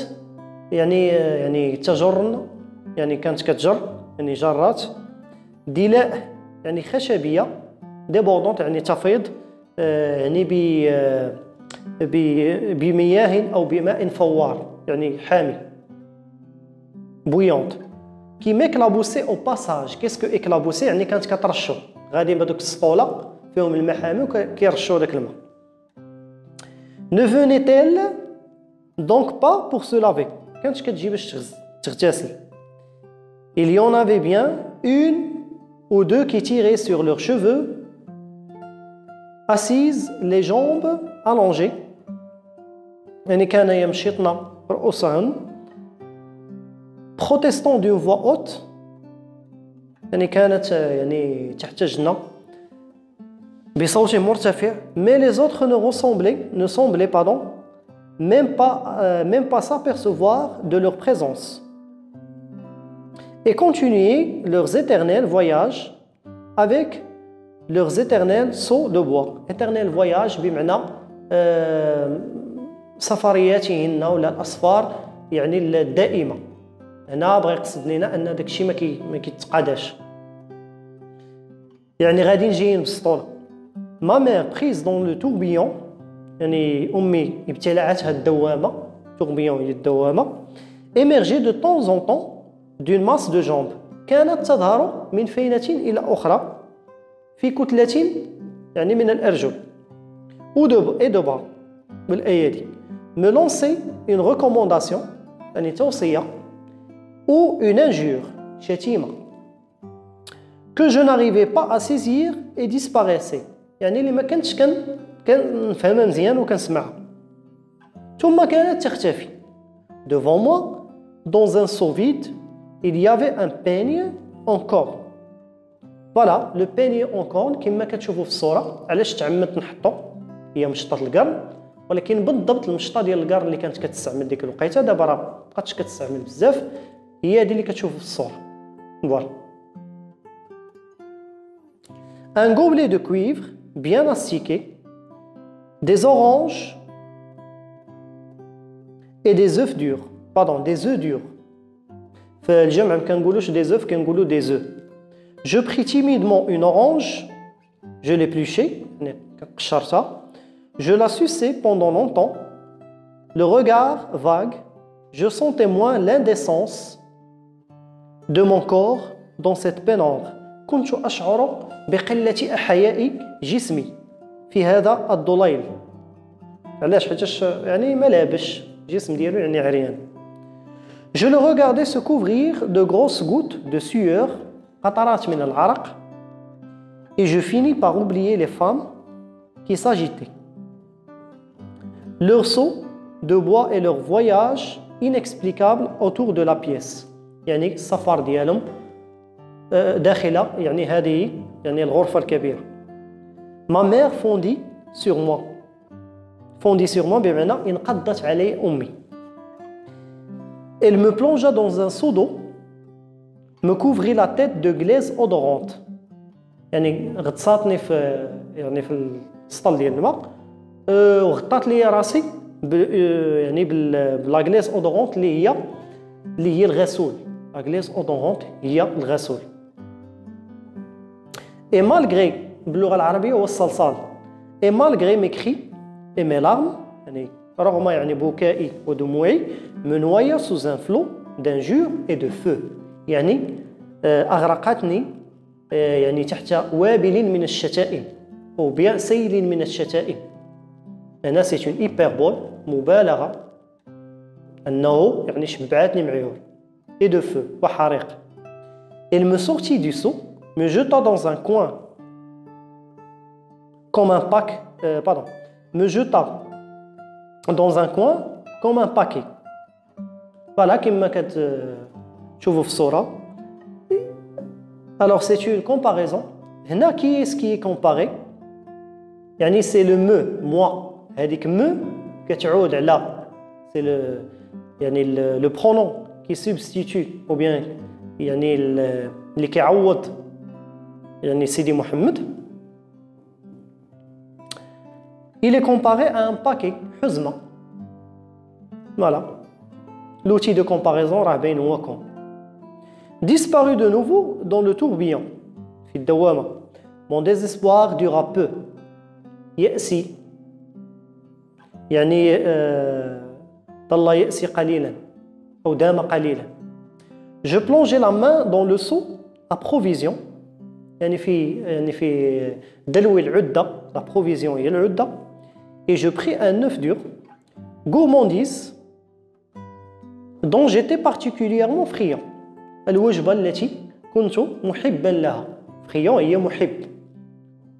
يعني تجرن يعني كانت كتجر يعني جرات دلاء يعني خشبية débordante يعني تفيض يعني بمياه أو بماء فوار يعني حامي bouillante qui m'éclaboussait au passage. Qu'est-ce que éclabousser يعني كانت كترشو غادي بدوك السطولة فيهم الماء حامي وكيرشوا داك الماء. Ne venait-elle donc pas pour se laver? كانتش كتجي باش تغتسل. Il y en avait bien une ou deux qui tiraient sur leurs cheveux, assises, les jambes allongées. يعني كان يمشطن رؤوسهن protestant d'une voix haute يعني كانت يعني تحتجنا بصوت مرتفع mais les autres ne semblaient même pas s'apercevoir de leur présence et continuaient leurs éternels voyages avec leurs éternels sauts de bois. Éternel voyage بمعنى سفرياتهن ولا الأسفار يعني الدائمة. هنا بغى يقصد لنا أن داك الشيء ما كيتقاداش. يعني غاديين جايين بالسطول. Ma mère prise dans le tourbillon يعني أمي ابتلعتها الدوامة tourbillon هي الدوامة émergeait de temps en temps d'une masse de jambes كانت تظهر من فينة إلى أخرى في كتلة يعني من الأرجل et de bras بالأيدي me lancer une recommandation يعني توصية ou une injure شتيمة que je n'arrivais pas à saisir et disparaissait يعني اللي ما كنتش كنفهمها مزيان وكنسمعها ثم كانت تختفي devant moi dans un seau vide il y avait un peigne en corne فوالا لو بيني اون كورن كما كتشوفوا في الصوره علاش تعمدت نحطو هي مشطه القرن ولكن بالضبط المشطه ديال القرن اللي كانت كتستعمل ديك الوقيته دابا راه مابقاتش كتستعمل بزاف هي هذه اللي كتشوفوا في الصوره فوالا un gobelet de cuivre bien astiqué des oranges et des œufs durs des œufs durs فالجمع ما كنقولوش des œufs كنقولوا des œufs Je pris timidement une orange, je l'épluchai, je la suçai pendant longtemps. Le regard vague, je sentais moins l'indécence de mon corps dans cette pénombre. كنت أشعر بقلة أحياء جسمي في هذا الضليل. علاش حيتاش يعني ما لابش جسم ديالو يعني عريان. Je le regardais se couvrir de grosses gouttes de sueur. قطرات من العرق et je finis par oublier les femmes qui s'agitaient. Leurs sauts de bois et leur voyage inexplicable autour de la pièce. يعني السفر ديالهم داخل يعني هذه يعني الغرفة الكبيرة. Ma mère fondit sur moi بمعنى انقضت علي أمي. Elle me plongea dans un seau d'eau me couvrit la tête de glaise odorante يعني غطساتني في السطل ديال الماء وغطات لي راسي يعني بلا غليز اودورونت اللي هي الغسول لا غليز اودورونت هي الغسول et malgré باللغه العربيه هو الصلصال et malgré mes cris et mes larmes يعني رغم يعني بكائي ودموعي me noya sous un flot d'injures et de feu يعني أغرقتني يعني تحت وابل من الشتائم أو bien سيل من الشتائم هنا c'est une hyperbole مبالغة أنه يعني شبعتني معيور et de feu وحريق Elle me sortit du seau me jeta dans un coin comme un pack me jeta dans un coin comme un paquet voilà كما كتشوفوا في الصورة Alors c'est une comparaison. هنا qui est-ce qui est comparé يعني c'est le me moi هذيك me كتعود على c'est le يعني le pronom qui substitue ou bien يعني اللي كيعوض يعني سيدي محمد. Il est comparé à un paquet حزمة. Voilà. L'outil de comparaison راه باين هو كون. Disparu de nouveau dans le tourbillon في الدوامة. Mon désespoir dura peu. يأسي يعني ظل يأسي قليلا أو دام قليلا. Je plongeai la main dans le seau à provision يعني في دلو العدة la provision هي العدة et je pris un œuf dur gourmandise dont j'étais particulièrement friand. الوجبة التي كنت محبا لها. friand هي محب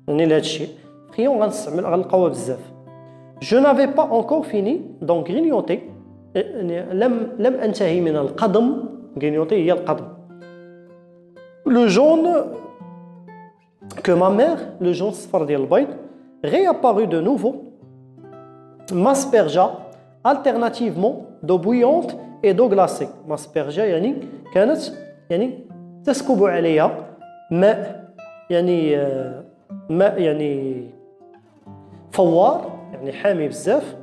يعني لهذا الشيء. friand غنلقاوها بزاف. Je n'avais pas encore fini d'en grignoter. لم أنتهي من القضم grignoter هي القضم. Le jaune que ma mère, le jaune صفر ديال البيض, réapparu de nouveau, m'aspergea alternativement d'eau bouillante et d'eau glacée. m'aspergea يعني كانت يعني تسكب عليها ماء يعني فوار يعني حامي بزاف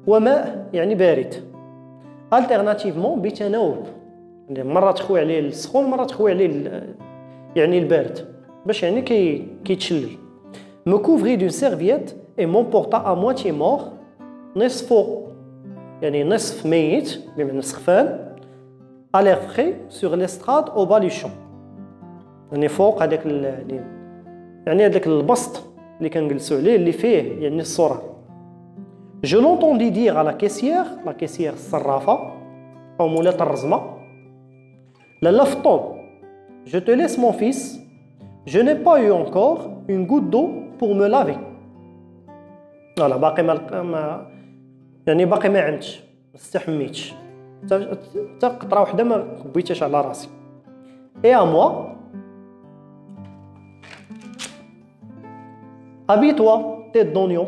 وماء يعني بارد. alternativement بتناوب يعني مرة تخوي عليه السخون مرة تخوي عليه يعني البارد باش يعني كيتشلل. me couvrit d'une serviette et m'emporta à moitié mort نصفه يعني نصف ميت بمعنى سخفان à l'air frais sur l'estrade au baluchon يعني فوق هذاك يعني هذاك البسط اللي كنجلسوا عليه اللي فيه يعني الصورة. je l'entendis dire à la caissière الصرافة أو مولاة الرزمة لالا فطوم je te laisse mon fils je n'ai pas eu encore une goutte d'eau pour me laver. voilà باقي ما يعني باقي ما عمتش ما استحميتش حتى قطره وحده ما كبيتهاش على راسي. et à moi habille-toi tête d'oignon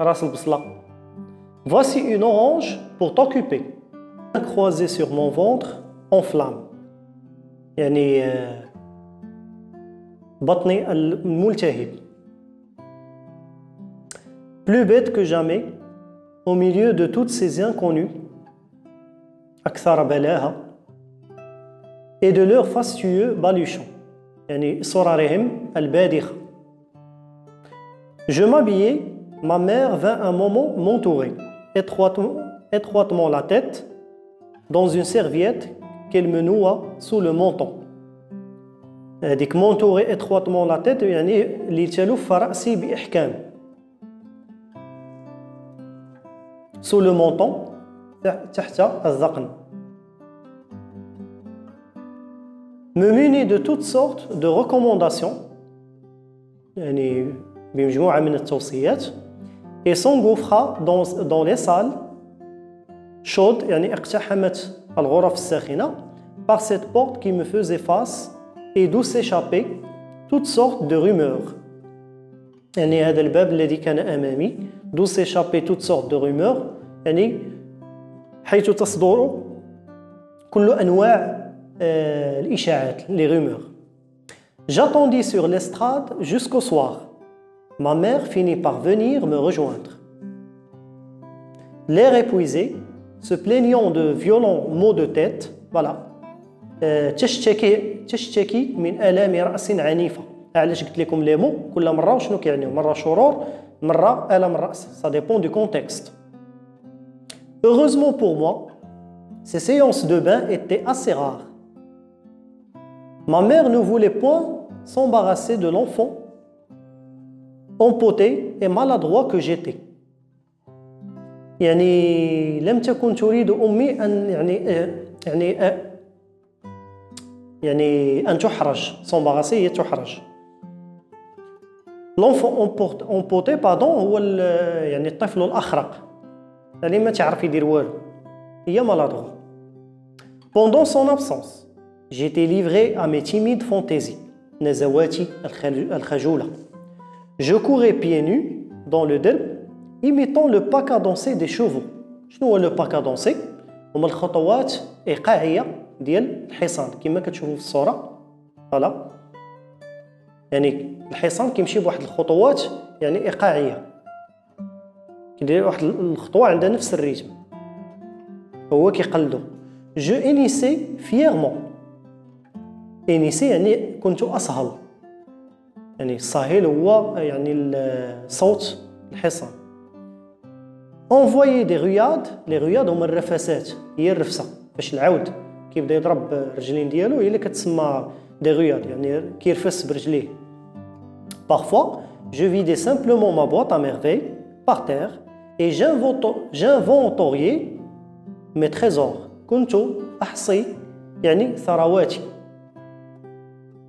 راس البصله voici une orange pour t'occuper croisé sur mon ventre en flamme يعني بطني الملتهب. plus bête que jamais au milieu de toutes ces inconnues أكثر بلاها et de leurs fastueux baluchons يعني صرارهم البادخة. je m'habillais, ma mère vint un moment m'entourer étroitement la tête dans une serviette qu'elle me noua sous le menton. هذيك m'entourer étroitement la tête يعني اللي تلف رأسي بإحكام. sous le menton تحت الذقن. me munit de toutes sortes de recommandations يعني بمجموعة من التوصيات et s'engouffra dans les salles chaudes يعني اقتحمت الغرف الساخنة par cette porte qui me faisait face et d'où s'échappaient toutes sortes de rumeurs يعني هذا الباب الذي كان أمامي d'où s'échappaient toutes sortes de rumeurs يعني حيث تصدر كل أنواع الإشاعات les rumeurs. j'attendis sur l'estrade jusqu'au soir. ma mère finit par venir me rejoindre. l'air épuisé se plaignant de violents maux de tête voilà تشتكي من آلام رأس عنيفة. علاش قلت لكم لي مو كل مرة وشنو كيعنيو مرة شرور مرة آلام الرأس ça dépend du contexte. heureusement pour moi ces séances de bain étaient assez rares. ma mère ne voulait point s'embarrasser de l'enfant empoté et maladroit que j'étais. يعني لم تكن تريد أمي أن يعني أن تحرج s'embarrasser هي تحرج. l'enfant empoté pardon هو يعني الطفل الأخرق اللي ما تعرف يدير والو هي maladroit. pendant son absence j'étais livré à mes timides fantaisies نزواتي الخجولة. je courais pieds nus dans le derbe imitant le pas cadencé des chevaux. شنو هو le pas cadencé؟ هما الخطوات إيقاعية ديال الحصان كما كتشوفوا في الصورة. فوالا يعني الحصان كيمشي بواحد الخطوات يعني إيقاعية كيدير واحد الخطوة عندها نفس الريتم هو كيقلدو. je hennissais fièrement. hennissais يعني كنت أصهل يعني الصهيل هو يعني الصوت الحصان. envoyer des ruyades les ruyades هما الرفسات هي الرفسة باش العود كيبدا يضرب الرجلين ديالو هي اللي كتسمى des ruyades يعني كيرفس برجليه. parfois je vidais simplement ma boîte à merveilles par terre et j'inventoriais mes trésors. كنت أحصي يعني ثرواتي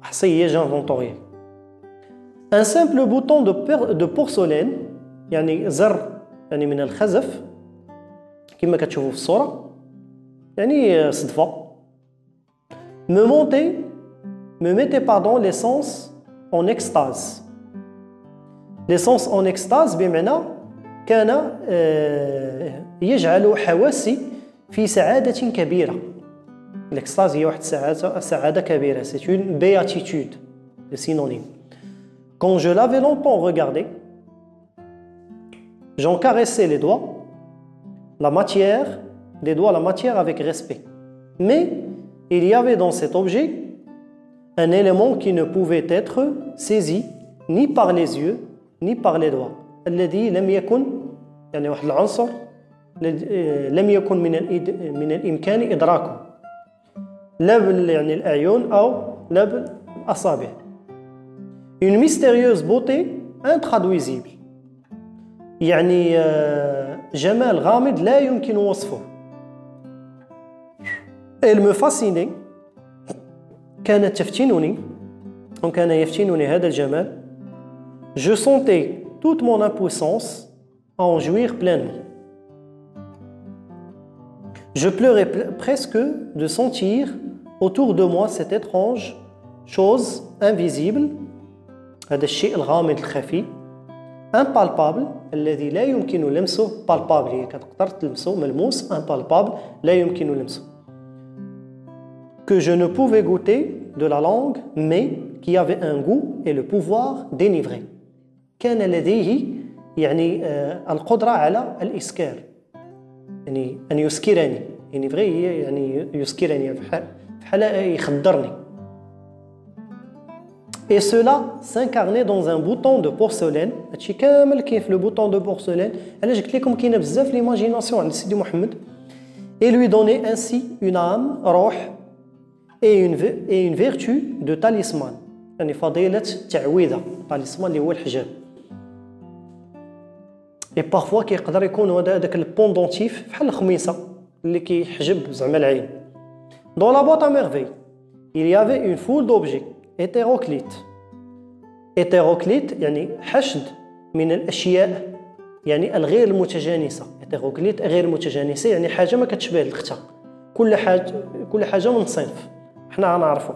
أحصي هي j'inventoriais. un simple bouton de porcelaine يعني زر يعني من الخزف كما كتشوفوا في الصورة يعني صدفة me mettez pardon, l'essence en extase. L'essence en extase بمعنى كان يجعل حواسي في سعادة كبيرة. L'extase هي واحد سعادة كبيرة. C'est une béatitude, le synonyme. Quand je l'avais longtemps regardé, j'en caressais les doigts, la matière, la matière avec respect. Mais il y avait dans cet objet un élément qui ne pouvait être saisi ni par les yeux ni par les doigts. الذي لم يكن يعني واحد العنصر لم يكن من الإمكان إدراكه. لا يعني الأعين أو لا بالأصابع. Une mystérieuse beauté intraduisible. يعني جمال غامض لا يمكن وصفه. Elle me fascinait. كانت تفتنني أو كان يفتنني هذا الجمال. Je sentais toute mon impuissance à en jouir pleinement. Je pleurais presque de sentir autour de moi cette étrange chose invisible, هذا الشيء الغامض الخفي, impalpable, الذي لا يمكن لمسه, palpable هي كتقدر تلمسه, ملموس, impalpable, لا يمكن لمسه. Que je ne pouvais goûter de la langue, mais qui avait un goût et le pouvoir d'enivrer. كان لديه يعني القدرة على الإسكار. يعني أن يسكرني. enivrer هي يعني يسكرني بحال يخدرني. Et cela s'incarnait dans un bouton de porcelaine. هادشي كامل كاين في لو بوطون دو بورسلين. علاش قلت لكم كاينه بزاف ليماجيناسيون عند سيدي محمد. Et lui donnait ainsi une âme, روح, et une vertu de talisman. يعني فضيلة تعويذة. talisman اللي هو الحجاب. Et parfois كيقدر يكون هذاك البوندونتيف بحال الخميصة اللي كيحجب زعما العين. Dans la boîte à merveilles, il y avait une foule d'objets hétéroclites. hétéroclite يعني حشد من الأشياء يعني الغير المتجانسة. hétéroclite غير متجانسة يعني حاجة ما كتشبه الأختها. كل حاجة من صنف. احنا غنعرفو.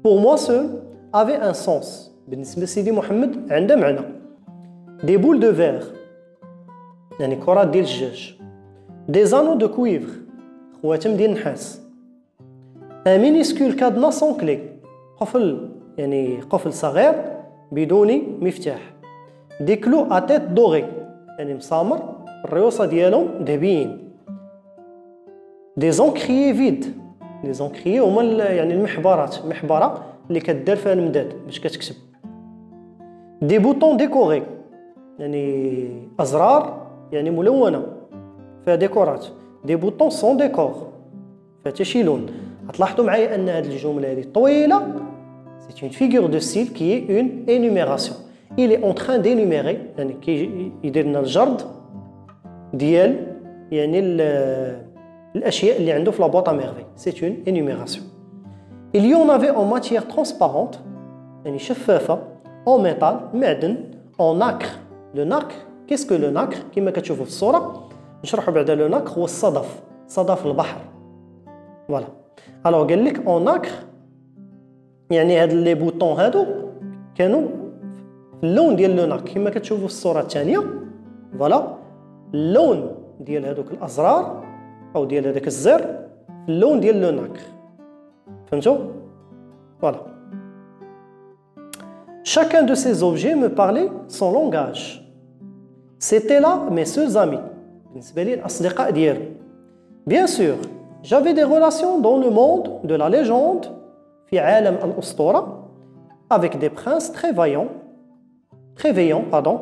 Pour moi seul avait un sens. بالنسبة لسيدي محمد عنده معنى. Des boules de verre. يعني كرات ديال الجاج. Des anneaux de cuivre. خواتم ديال النحاس. Un minuscule cadenas sans clé. قفل يعني قفل صغير بدون مفتاح. Des clous à tête dorée. يعني مسامر الريوصة ديالهم ذهبيين. Des encriers vides. Les encriers هما يعني المحبرات. محبرة اللي كدار فيها المداد باش كتكتب. Des boutons décorés. يعني أزرار يعني ملونة فيها ديكورات. Des boutons sans décor. فيها حتى لون. غتلاحظوا معايا أن هذه الجملة هذه طويلة. C'est une figure de style qui est une énumération. Il est en train d'énumérer يعني كيدير لنا الجرد ديال يعني الأشياء اللي عنده في la boîte à merveilles. C'est une énumération. Il y en avait en matière transparente يعني شفافة, en métal معدن, en nacre. Le nacre, qu'est-ce que le nacre? كما كتشوفوا في الصورة نشرحوا بعدا لو nacre هو الصدف, صدف البحر. Voilà. Alors قال لك en nacre يعني هاد لي بوطون هادو كانوا في اللون ديال لو نacre كما كتشوفوا في الصورة الثانية. فوالا اللون ديال هادوك الأزرار أو ديال هذاك الزر في اللون ديال لو nacre. فهمتوا؟ Voilà. Chacun de ces objets me parlait son langage. C'était là mes seuls amis. بالنسبة لي الأصدقاء ديالي. Bien sûr, j'avais des relations dans le monde de la légende في عالم الأسطورة avec des princes très vaillants, pardon,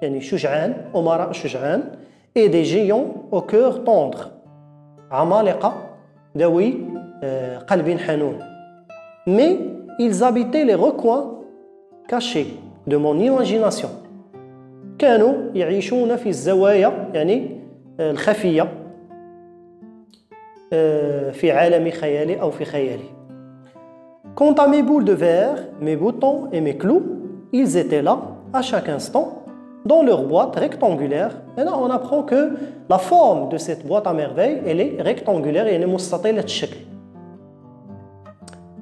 يعني شجعان, أمراء شجعان, et des géants au cœur tendre. عمالقة ذوي قلب حنون. Mais ils habitaient les recoins cachés de mon imagination. كانوا يعيشون في الزوايا يعني الخفية في عالم خيالي أو في خيالي. Quant à mes boules de verre, mes boutons et mes clous, ils étaient là à chaque instant dans leur boîte rectangulaire. Et là, on apprend que la forme de cette boîte à merveilles, elle est rectangulaire et elle est مستطيلة الشكل.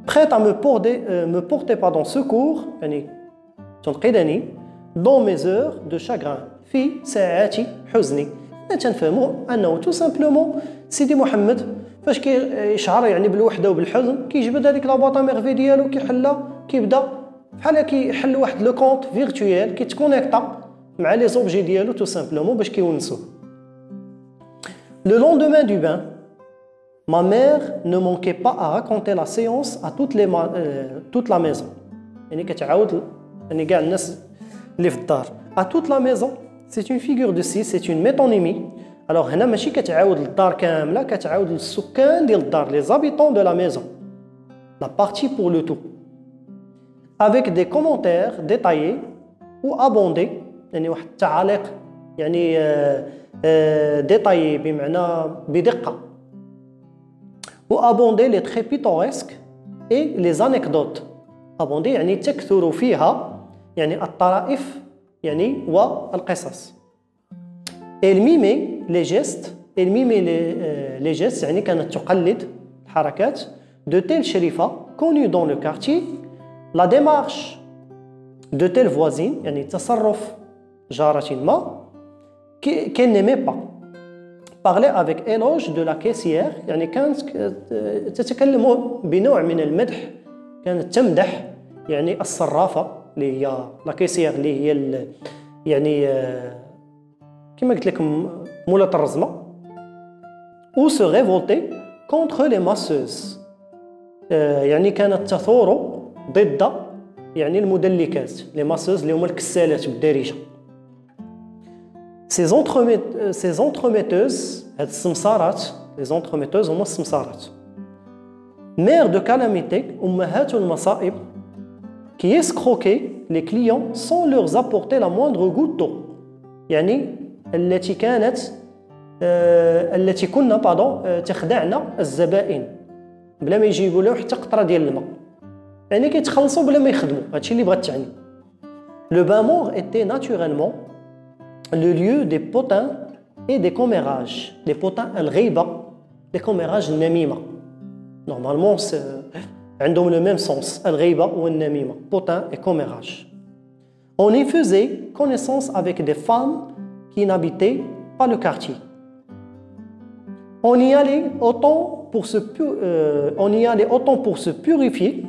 prête à me porter pardon, secours يعني تنقذني dans mes heures de chagrin في ساعات حزني. تنفهموا انه tout simplement سيدي محمد فاش كيشعر يعني بالوحده وبالحزن كيجبد هذيك لا بواط ميرفي ديالو كيحلها كيبدا بحال كيحل واحد لو كونت فيرتويال كيتكونيكتا مع لي زوبجي ديالو tout simplement باش كيونسوه. Le lendemain du bain, ma mère ne manquait pas à raconter la séance à toute la maison. يعني كتعاود يعني كاع الناس اللي في الدار. À toute la maison, c'est une figure de style, c'est une métonymie. Alors هنا ماشي كتعاود للدار كامله كتعاود للسكان ديال الدار les habitants de la maison. La partie pour le tout. Avec des commentaires détaillés ou abondés يعني واحد التعاليق يعني détaillés بمعنى بدقة. Ou abonder les traits pittoresques et les anecdotes. Abonder يعني تكثر فيها يعني الطرائف يعني والقصص. Elle mimait les gestes, les gestes يعني كانت تقلد الحركات de telle شريفة connue dans le quartier, la démarche de telle voisine يعني تصرف جارة ما qu'elle n'aimait pas. Parler avec éloge de la caissière يعني كانت تتكلم بنوع من المدح كانت تمدح يعني الصرافة اللي هي لا كيسير اللي هي يعني كما قلت لكم مولات الرزمة ou se révolter contre les masseuses يعني كانت تثور ضد يعني المدلكات les masseuses اللي هما الكسالات بالدارجة. Ces entremetteuses هاد السمسارات les entremetteuses هما السمسارات mères de calamité أمهات المصائب qui escroquaient les clients sans leur apporter la moindre goutte d'eau. يعني التي كنا تخدعنا الزبائن بلا ما يجيبوا له حتى قطره ديال الماء. يعني كيتخلصوا بلا ما يخدموا هادشي اللي بغات تعني. Le bain mort était naturellement le lieu des potins et des commérages. Les potins الغيبة les commérages النميمة. Normalement عندهم le même sens الغيبة والنميمة potin et commérage. On y faisait connaissance avec des femmes qui n'habitaient pas le quartier. On y allait autant pour se purifier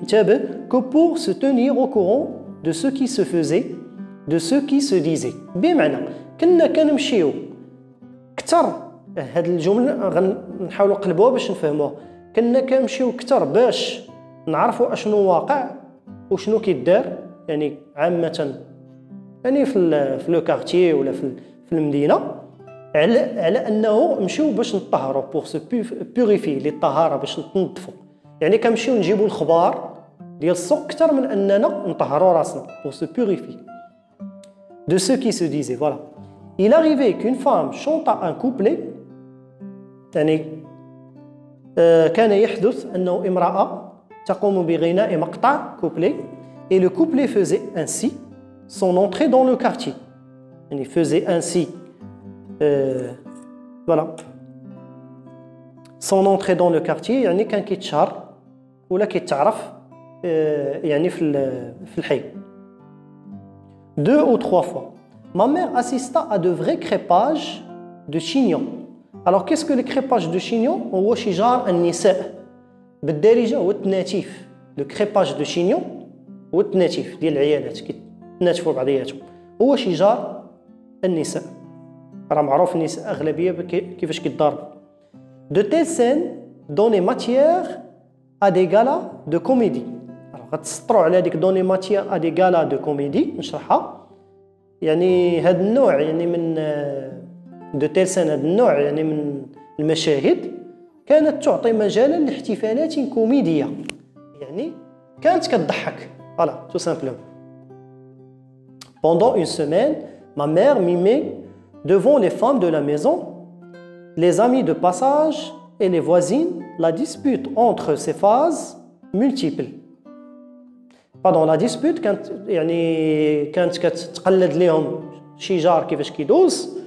que pour se tenir au courant de ce qui se faisait, de ce qui se disait. بمعنى كنا كنمشيو كتر هاد الجملة غنحاولوا نقلبوها باش نفهموها. كنا كنمشيو كتر باش نعرفوا اشنو واقع وشنو كيدار يعني عامة يعني في لو كارتيي ولا في المدينة على انه نمشيو باش نطهروا بور سو بيوريفي للطهاره باش نتنظفوا. يعني كنمشيو نجيبوا الخبار ديال السوق اكثر من اننا نطهروا راسنا بور سو بيوريفي de ce qui se disait. Voilà. Il arrivait qu'une femme chanta un couplet يعني كان يحدث انه امراه تقوم بغناء مقطع couplet et le couplet faisait ainsi son entrée dans le quartier. يعني faisait ainsi voilà son entrée dans le quartier يعني كان كيتشهر ولا كيتعرف يعني في الحي. 2 ou 3 fois ma mère assista à de vrais crépages de chignons. Alors qu'est-ce que les crépages de chignons? هو شجار النساء بالدارجه هو التناتيف. le crépage de chignons هو التناتيف ديال العيالات كيتناتفوا بعضياتهم هو شجار النساء. راه معروف النساء اغلبيه كيفاش كيتضاربوا. de telles scènes donnaient matière à des galas de comédie. alors غتسطروا على هذيك donner matière à des galas de comédie نشرحها. يعني هذا النوع يعني من de telles scènes هذا النوع يعني من المشاهد كانت تعطي مجالا لاحتفالات كوميديه يعني كانت كتضحك. voilà tout simplement. pendant une semaine ma mère mimait devant les femmes de la maison, les amis de passage et les voisines, la dispute entre ces phases multiples. Pardon, la dispute كانت كتقلد لهم شي جار كيفاش كيدوز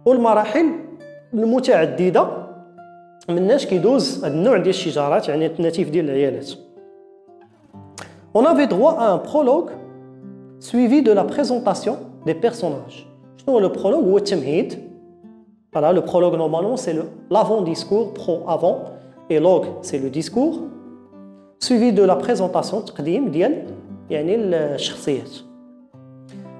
والمراحل المتعددة مناش كيدوز هذا النوع ديال الشجارات يعني التناتيف ديال العيالات. On avait droit à un prologue suivi de la présentation des personnages. Le prologue ou التمهيد. Voilà, le prologue normalement c'est l'avant-discours, pro-avant, et log c'est le discours, suivi de la présentation تقديم ديال يعني الشخصيات.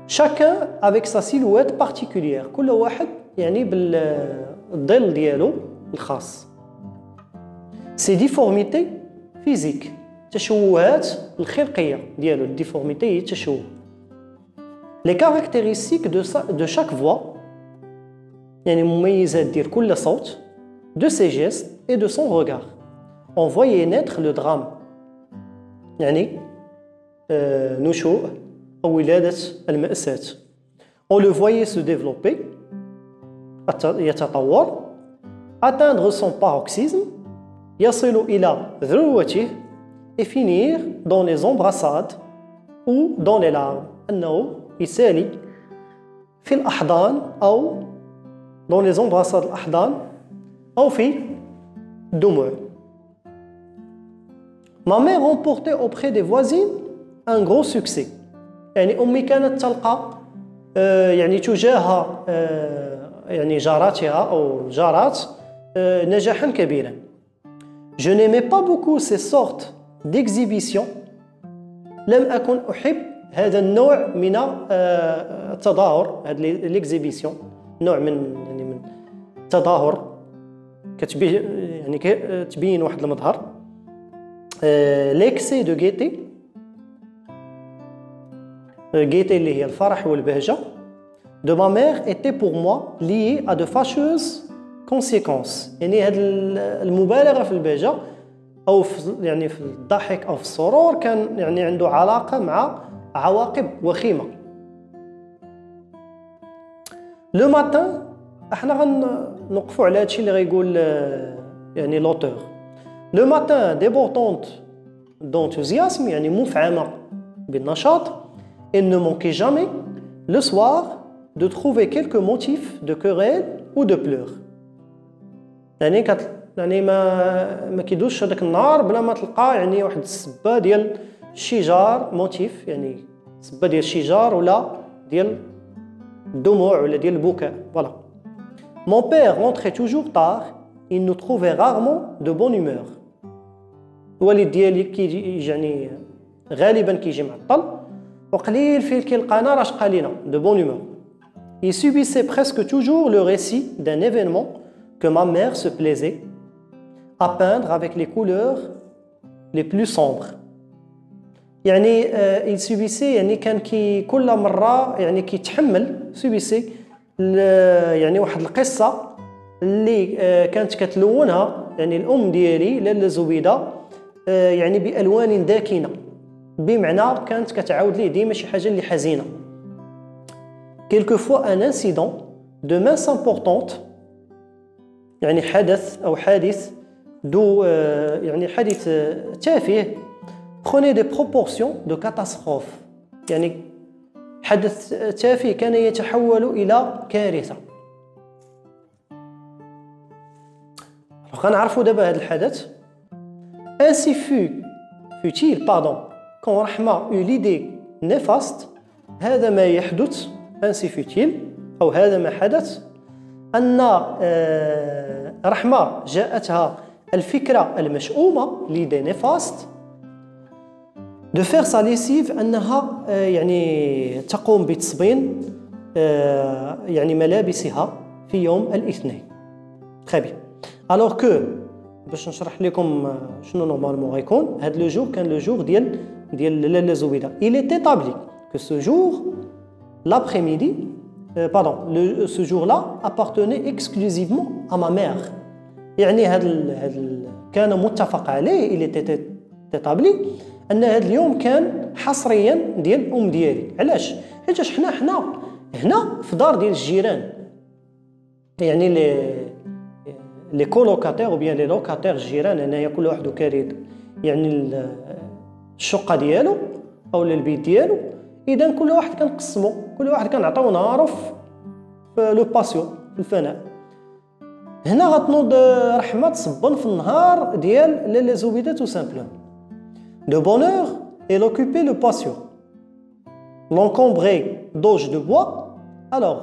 Chacun avec sa silhouette particulière. كل واحد يعني بالظل ديالو الخاص. Ces difformités physiques, تشوهات الخلقية ديالو، الديفورميتي هي التشوه. Les caractéristiques de chaque voix, يعني مميزات ديال كل صوت, de ses gestes et de son regard. On voyait naître le drame. يعني نشوء أو ولادة المأساة. On le voyait se développer, يتطور, atteindre son paroxysme, يصل إلى ذروته, et finir dans les embrassades ou dans les larmes. أنه يسالي في الأحضان أو dans les embrassades الأحضان أو في الدموع. Ma mère remportait auprès des voisines un gros succès. يعني أمي كانت تلقى يعني تجاه يعني جاراتها أو جارات نجاحا كبيرا. Je n'aimais pas beaucoup ces sortes d'exhibitions. لم أكن أحب هذا النوع من التظاهر، هذا l'exhibition، نوع من يعني من التظاهر يعني تبين واحد المظهر. l'excès de gaieté، gaieté اللي هي الفرح والبهجة de ma mère était pour moi lié à de fâcheuses conséquences. يعني هذه المبالغة في البهجة أو في يعني في الضحك أو في السرور كان يعني عنده علاقة مع عواقب وخيمة. لو ماتان احنا غنوقفوا على هادشي اللي غيقول يعني لوتور. لو ماتان ديبورتونت d'enthousiasme يعني مفعمة بالنشاط. Il ne manquait jamais le soir de trouver quelques motifs de querelle ou de pleurs. يعني ما كيدوزش هذاك النهار بلا ما تلقى يعني واحد السبه ديال الشجار، موتيف يعني سبه ديال الشجار ولا ديال الدموع ولا ديال البكاء. Voilà. Mon père rentrait toujours tard, il nous trouvait rarement de bonne humeur. الوالد ديالي كيجي يعني غالبا كيجي معطل وقليل فين كيلقانا راه شقى لينا de bonne humeur. Il subissait presque toujours le récit d'un événement que ma mère se plaisait à peindre avec les couleurs les plus sombres. يعني il subissait يعني كان كل مرة يعني كيتحمل subissait يعني واحد القصة اللي كانت كتلونها يعني الأم ديالي لاله زبيدة يعني بألوان داكنة، بمعنى كانت كتعاود ليه ديما شي حاجة اللي حزينة. Quelquefois un incident de mince importante يعني حدث أو حادث يعني حادث تافه prenait des proportions de catastrophe. يعني حدث تافه كان يتحول إلى كارثة. غنعرفوا دابا هذا الحدث. Ainsi fut-il quand Rahma eut l'idée néfaste. هذا ما يحدث ainsi fut-il أو هذا ما حدث أن رحمة جاءتها الفكرة المشؤومة l'idée néfaste de faire sa lessive أنها يعني تقوم بتصبين يعني ملابسها في يوم الاثنين. Très bien. Alors que باش نشرح لكم شنو نورمالمون غيكون هذا لو جور كان لو جور ديال لاله زبيده. Il est établi que ce jour l'après-midi ce jour-là appartenait exclusivement à ma mère. يعني هذا كان متفق عليه il était établi ان هذا اليوم كان حصريا ديال الام ديالي. علاش؟ حيت حنا هنا في دار ديال الجيران، يعني لي كولوكاتير او بيان لي لوكاتير الجيران هنايا كل واحد كاري يعني الشقه ديالو او البيت ديالو. اذا كل واحد كنقسمو، كل واحد كنعطيو نهارو في لو باسيون في الفناء. هنا غتنوض رحمه تصبن في النهار ديال لاله زبيده تو سامبلون. De bonne heure, Elle occupait le patio. L'encombrait d'auge de bois. Alors,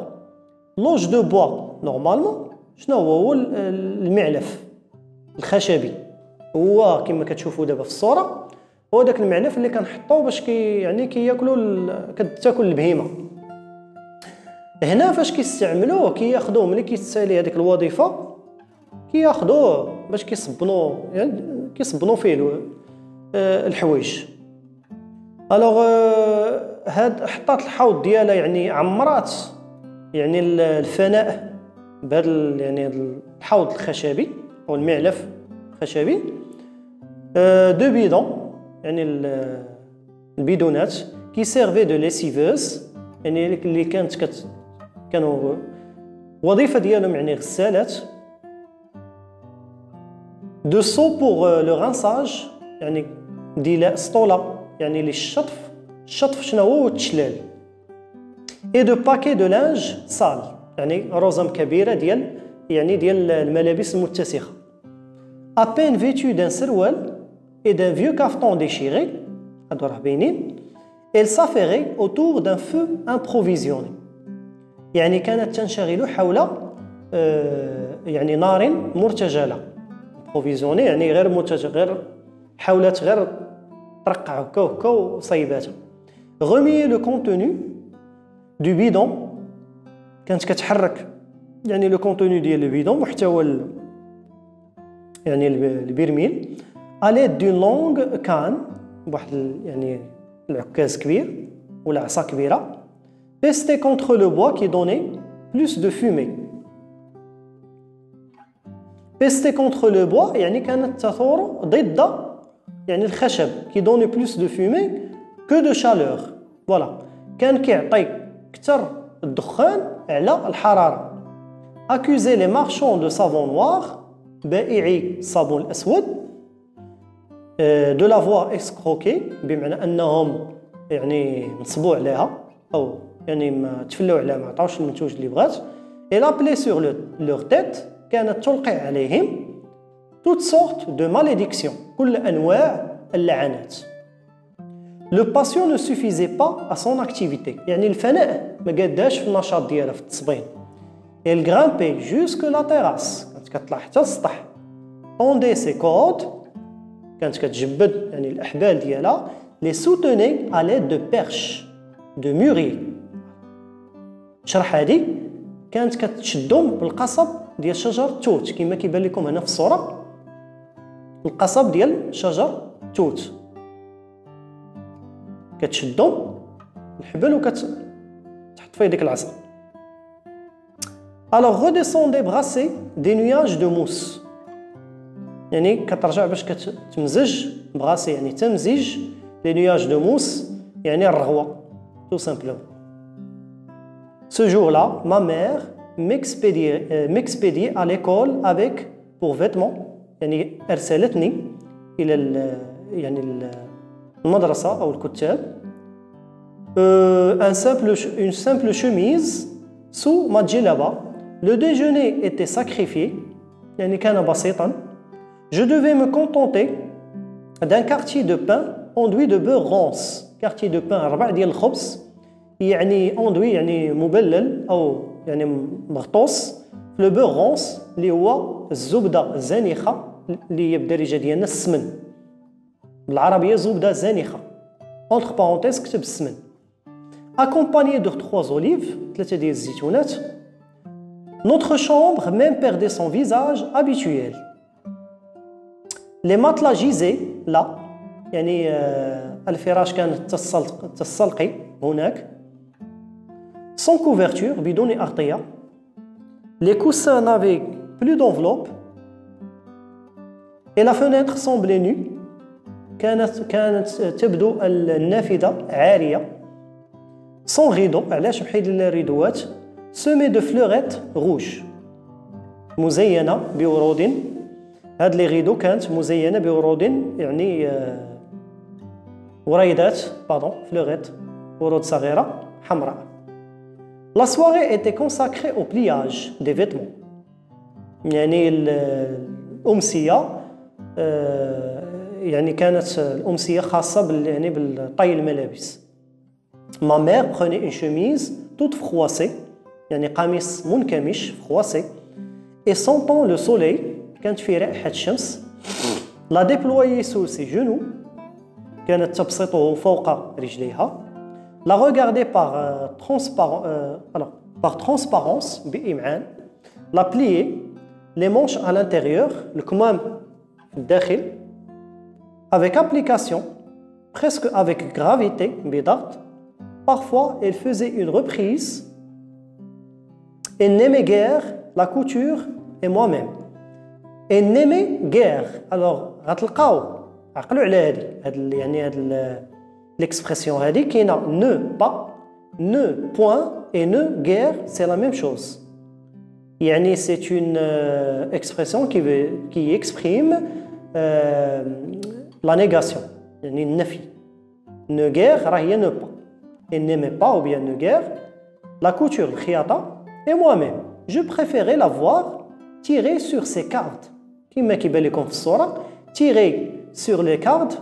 l'auge de bois, normalement, شنو هو المعلف الخشبي. هو كما كتشوفوا دابا في الصورة هو داك المعلف اللي كنحطوه باش يعني كياكلوا كتاكل البهيمة. هنا فاش كيستعملوه كياخذوه ملي كيتسالي هذيك الوظيفة كياخذوه باش كيصبنوا فيه الحوايج. الوغ هاد حطات الحوض ديالها يعني عمرات يعني الفناء بهذا يعني الحوض الخشبي او المعلف الخشبي دو بيدون يعني البيدونات كي سيرفي دو ليسيفوز يعني اللي كانوا وظيفه ديالهم يعني غسالات دو سو بور لو رانساج يعني ديال سطوله يعني للشطف. الشطف شنو هو التشلال. اي دو باكي دو لانج سال يعني رزم كبيره ديال الملابس المتسخه. à peine vêtue d'un سروال et d'un vieux cafeton déchiré هادو راه باينين. elle s'affairait autour d'un feu improvisionné يعني كانت تنشغل حول يعني نار مرتجله. improvisionné يعني غير غير حاولت غير ترقع هكا وصيباتها. remuer le contenu du bidon كانت كتحرك يعني لو كونتوني ديال البيدون محتوى يعني البرميل à l'aide d'une longue canne بواحد يعني العكاز كبير ولا عصا كبيره. pestait contre le bois qui donnait plus de fumée. pestait contre le bois يعني كانت تثور ضد يعني الخشب qui donnait plus de fumée que de chaleur. voilà كان كيعطي اكثر الدخان على الحراره. accuser les marchands de savon noir بائعي الصابون الاسود de l'avoir escroqué بمعنى انهم يعني نصبوا عليها او يعني ما تفلاو عليها ما عطاوش المنتوج اللي بغات. et l'appelait sur leur tête كانت تلقي عليهم toutes sortes de malédictions كل انواع اللعنات. Le patient ne suffisait pas à son activité يعني الفناء ما قاداش في النشاط ديالها في التصبين. Elle grimpait jusque la terrasse كانت كتطلع حتى السطح. tendait ses cordes كانت كتجبد يعني الأحبال ديالها. les soutenait à l'aide de perches de mûrier. شرح هذه كانت كتشدهم بالقصب ديال شجر التوت كما كيبان لكم هنا في الصورة. القصب ديال شجر التوت كتشدهم الحبل وكتحط فيه ديك العصا. alors redescendait brasser des nuages de mousse يعني كترجع باش كتمزج براسي يعني تمزيج les nuages de mousse يعني الرغوة tout simplement. ce jour-là ma mère m'expédiait à l'école avec pour vêtements يعني أرسلتني إلى يعني المدرسة أو الكتاب une simple chemise sous ma djellaba. Le déjeuner était sacrifié يعني كان بسيطا. Je devais me contenter d'un quartier de pain enduit de beurre rance. quartier de pain ربع ديال الخبز يعني enduit يعني مبلل أو يعني مغطوس في le beurre rance اللي هو الزبدة الزانخة اللي هي بالدارجة ديالنا السمن بالعربية زبدة زانخة entre parenthèses كتب السمن. accompagné de 3 olives 3 ديال الزيتونات. notre chambre même perdait son visage habituel. les matelas gisaient là يعني الفراش كانت تستلقي هناك sans couverture بدون أغطية. les coussins n'avaient plus d'enveloppe et la fenêtre semblait nue كانت تبدو النافذة عارية. sans rideau علاش بحيد الريدوات. semée de fleurettes rouges مزينة بورود. هاد لي غيدو كانت مزينة بورود يعني وريدات فلوريت ورود صغيرة حمراء. La soirée était consacrée au pliage des vêtements يعني الأمسية يعني كانت الأمسية خاصة يعني بالطي الملابس. Ma mère prenait une chemise toute froissée, يعني قميص منكمش froissé, et sentant le soleil, كانت في رائحة الشمس, la déployait sous ses genoux, كانت تبسطه فوق رجليها, la regardait par transparence بإمعان, la pliait, les manches à l'intérieur, الكمام الداخل, avec application, presque avec gravité, بضغط. Parfois, elle faisait une reprise. Elle n'aimait guère la couture et moi-même. Elle n'aimait guère. Alors, غتلقاو عقلوا على هذه يعني هذه l'expression هذه كاينه ne pas, ne point et ne guère, c'est la même chose. يعني c'est une expression qui exprime la négation. يعني النفي. Ne guère راه هي ne pas. Elle n'aimait pas ou bien ne guère la couture, le khiyata, et moi-même. Je préférais la voir tirer sur ses cartes. كما كيبان لكم في الصورة tirer sur les cartes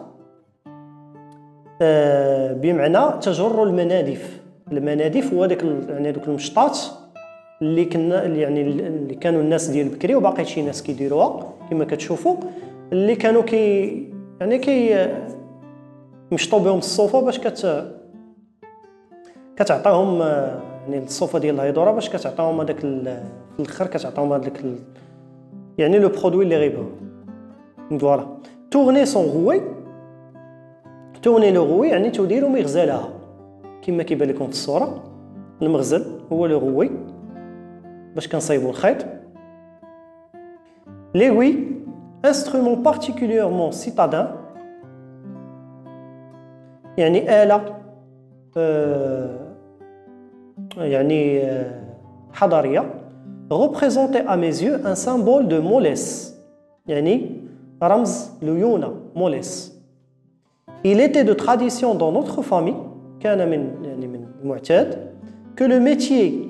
بمعنى تجر المنادف. المنادف هو داك يعني دوك المشطات اللي كانوا الناس ديال بكري وباقي شي ناس كيديروها كما كتشوفوا اللي كانوا مشطوا بهم الصوفه باش كتعطيهم يعني الصوفه ديال الهيدوره باش كتعطيهم هذاك في الاخر كتعطيهم هذاك يعني لو برودوي اللي غيبغيو. فوالا tourner son rouet, tourner le rouet يعني تدير مغزلها كما كيبان لكم في الصوره. المغزل هو لو rouet باش كنصايبوا الخيط. L'aiguille, instrument particulièrement citadin, يعني آلة يعني حضارية, représentait à mes yeux un symbole de mollesse, يعني رمز ليونة mollesse. Il était de tradition dans notre famille, كان من المعتاد, que le métier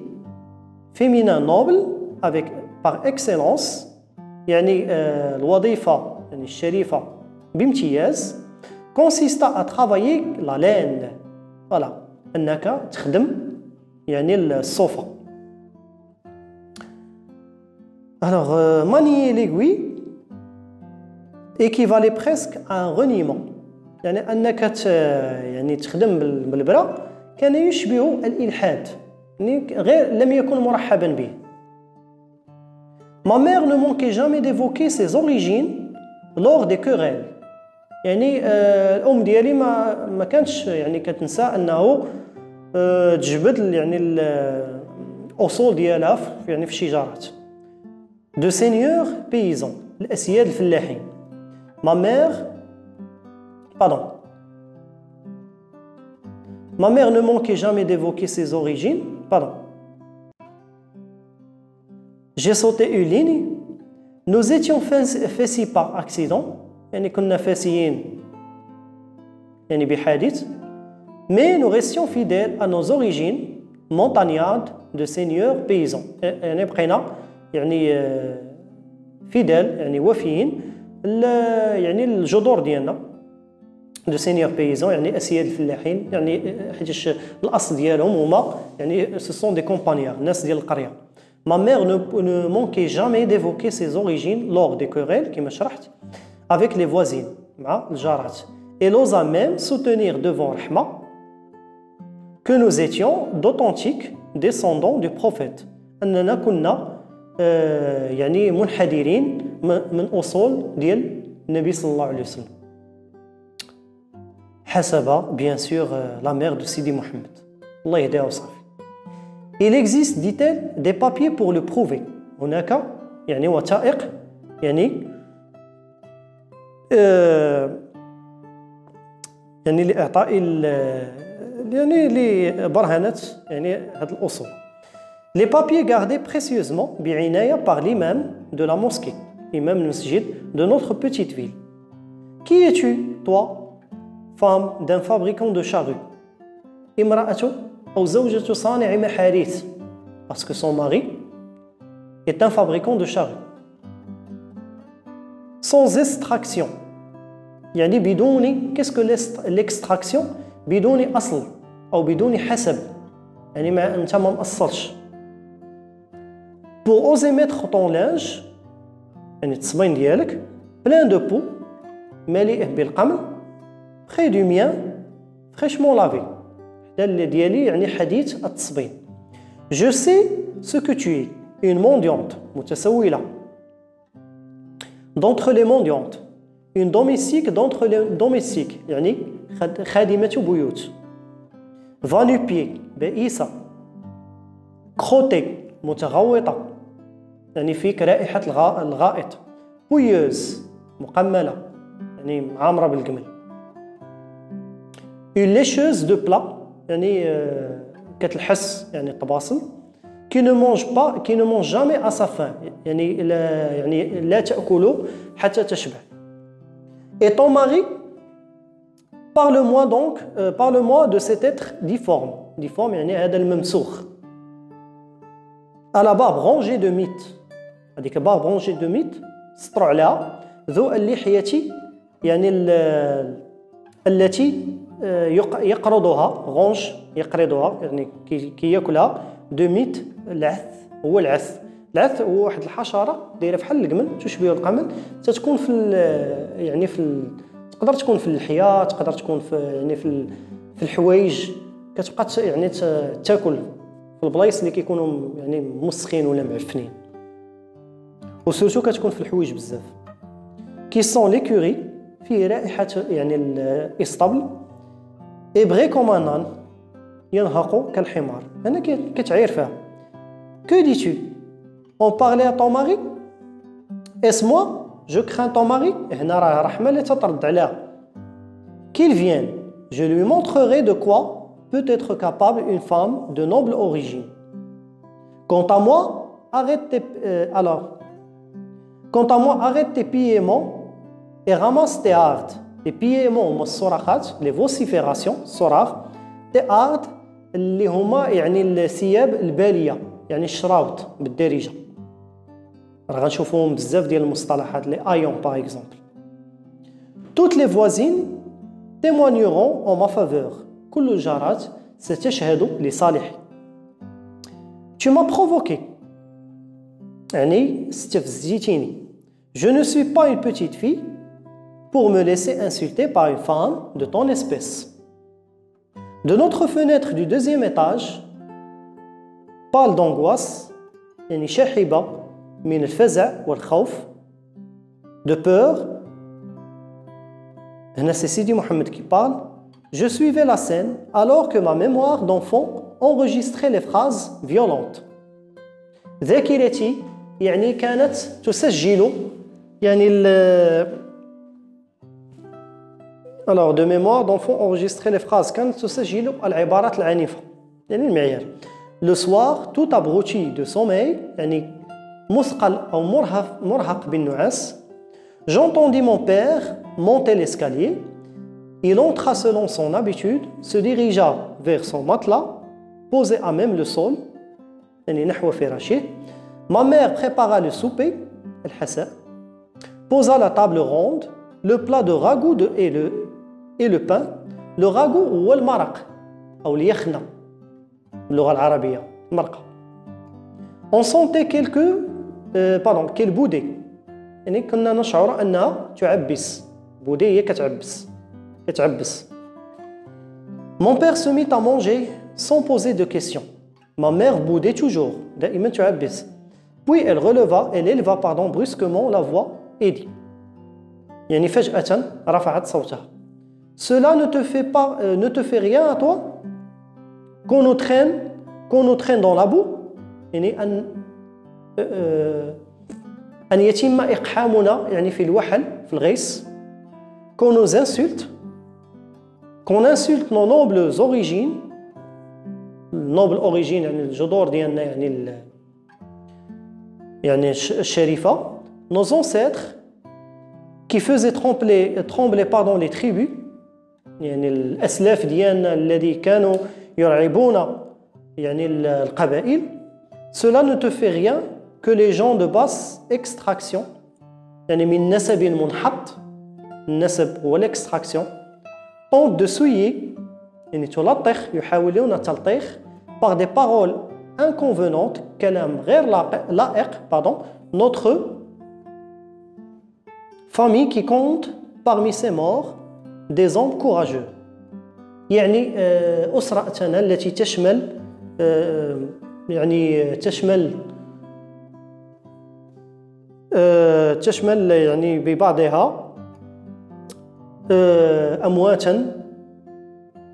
féminin noble avec par excellence, يعني الوظيفة يعني الشريفة بامتياز, consista à travailler la laine. Voilà, أنك تخدم يعني الصوفة. Alors, manier l'aiguille équivalait presque à un reniement. يعني أنك يعني تخدم بالبرة كان يشبه الإلحاد. يعني غير لم يكن مرحبا به. Ma mère ne manquait jamais d'évoquer ses origines lors des querelles. يعني الأم ديالي ما كانتش يعني كتنسى أنه تجبد يعني الأصول ديالها يعني في الشجارات. De seigneurs paysans, الأسياد الفلاحين. Ma mère ne manquait jamais d'évoquer ses origines. J'ai sauté une ligne. Nous étions faits par accident. يعني كنا فاسيين يعني بحادث. Mais nous restions fidèles à nos origines montagnardes de seigneurs paysans. يعني بقينا يعني fidèles يعني وفيين يعني الجذور ديالنا de seigneurs paysans يعني أسياد الفلاحين يعني حيت الأصل ديالهم هما يعني ce sont des campagnards الناس ديال القرية. Ma mère ne manquait jamais d'évoquer ses origines lors des querelles كما شرحت avec les voisines مع الجارات. Elle osa même soutenir devant Rahma que nous étions d'authentiques descendants du prophète. أننا كنا يعني منحدرين من أصول ديال النبي صلى الله عليه وسلم. حسب bien sûr la mère de Sidi Mohammed. الله يهديها وصافي. Il existe, dit-elle, des papiers pour le prouver. هناك يعني وثائق يعني يعني لإعطاء يعني لبرهنة يعني هذه الأصول. Les papiers gardés précieusement بعناية par l'imam de la mosquée, imam al-masjid de notre petite ville. Qui es-tu, toi, femme d'un fabricant de charrues? امرأة أو زوجة صانع محاريث, parce que son mari est un fabricant de charrues. Sans extraction, يعني بدون qu'est-ce que l'extraction بدون أصل أو بدون حسب يعني ما أنت ما مأصلش. Pour oser mettre ton linge يعني التصبين ديالك plein de peau مليء بالقمل très du mien fraîchement lavé حدا ديالي يعني حديث التصبين. Je sais ce que tu es une mendiante متسولة d'entre les mendiantes une domestique d'entre les domestiques يعني خادمة بيوت. va-nu-pied بئيسة crottée متغوطة يعني فيك رائحة الغائط. bouilleuse مقملة يعني عامرة بالجمل. une lécheuse de plat يعني كتلحس يعني الطباصل. qui ne mange jamais à sa faim يعني لا تأكل حتى تشبع. et ton mari parle-moi de cet être difforme يعني هذا الممسوخ. à la barbe rangée de mythes هذيك barbe rangée de mythes سطروا عليها ذو اللحية يعني التي يقرضها range يقرضها يعني كي ياكلها de mythes العث هو العث هو واحد الحشرة دايره بحال القمل تشبه القمل تتكون تقدر تكون في اللحية تقدر تكون في الحوايج كتبقى يعني تاكل في البلايص اللي كيكونوا يعني مسخين ولا معفنين وسورتو كتكون في الحوايج بزاف. كي سون ليكوري فيه رائحة يعني الاسطبل. ابغي كوم ينهق كالحمار هنا كتعاير فيها. que dis-tu on parlait à ton mari est-ce moi je crains ton mari هنا راه رحمة اللي تطرد عليها. qu'il vienne je lui montrerai de quoi peut être capable une femme de noble origine. Quant à moi, arrête tes piéments et ramasse tes hardes. Les piéments, les vociférations, tes hardes, اللي هما يعني الثياب البالية يعني الشراوط بالدارجة. راه غنشوفوهم بزاف ديال المصطلحات لي ايون par exemple. Toutes les voisines témoigneront en ma faveur. كل الجارات ستشهد لصالحي. Tu m'as provoqué يعني استفزيتيني. Je ne suis pas une petite fille pour me laisser insulter par une femme de ton espèce. De notre fenêtre du deuxième étage, pâle d'angoisse يعني شاحبة من الفزع والخوف de peur. هنا c'est Sidi Mohamed qui parle. Je suivais la scène alors que ma mémoire d'enfant enregistrait les phrases violentes. ذاكرتي يعني كانت تسجل يعني alors de mémoire d'enfant enregistrait les phrases كانت تسجل العبارات العنيفة يعني المعيار. Le soir tout abruti de sommeil يعني مثقل أو مرهق بالنعاس. J'entendis mon père monter l'escalier. Il entra selon son habitude, se dirigea vers son matelas, posé à même le sol. Ma mère prépara le souper, posa la table ronde, le plat de ragoût et le pain. Le ragoût ou le maraq, ou le yakhna, باللغة العربية, مرقة. On sentait qu'elle boudait. يعني كنا نشعر أنها تعبس. بودي هي كتعبس. Mon père se mit à manger sans poser de questions. Ma mère boudait toujours. دائما تعبس. Puis elle éleva brusquement la voix et dit. يعني فجأة رفعت صوتها. Cela ne te fait rien à toi? Qu'on nous traîne dans la boue? يعني أن يتم إقحامنا يعني في الوحل في الغيس. Qu'on nous insulte, qu'on insulte nos nobles origines. noble origine يعني الجذور ديالنا يعني الشريفة. Nos ancêtres qui faisaient trembler les tribus يعني الأسلاف ديالنا الذي كانوا يرعبون يعني القبائل. Cela ne te fait rien que les gens de basse extraction يعني من نسب منحط النسب هو l'extraction tente de souiller يعني تلطخ يحاولون التلطيخ par des paroles inconvenantes كلام غير لائق pardon notre famille qui compte parmi ses morts des hommes courageux يعني أسرتنا التي تشمل يعني تشمل يعني ببعضها أمواتا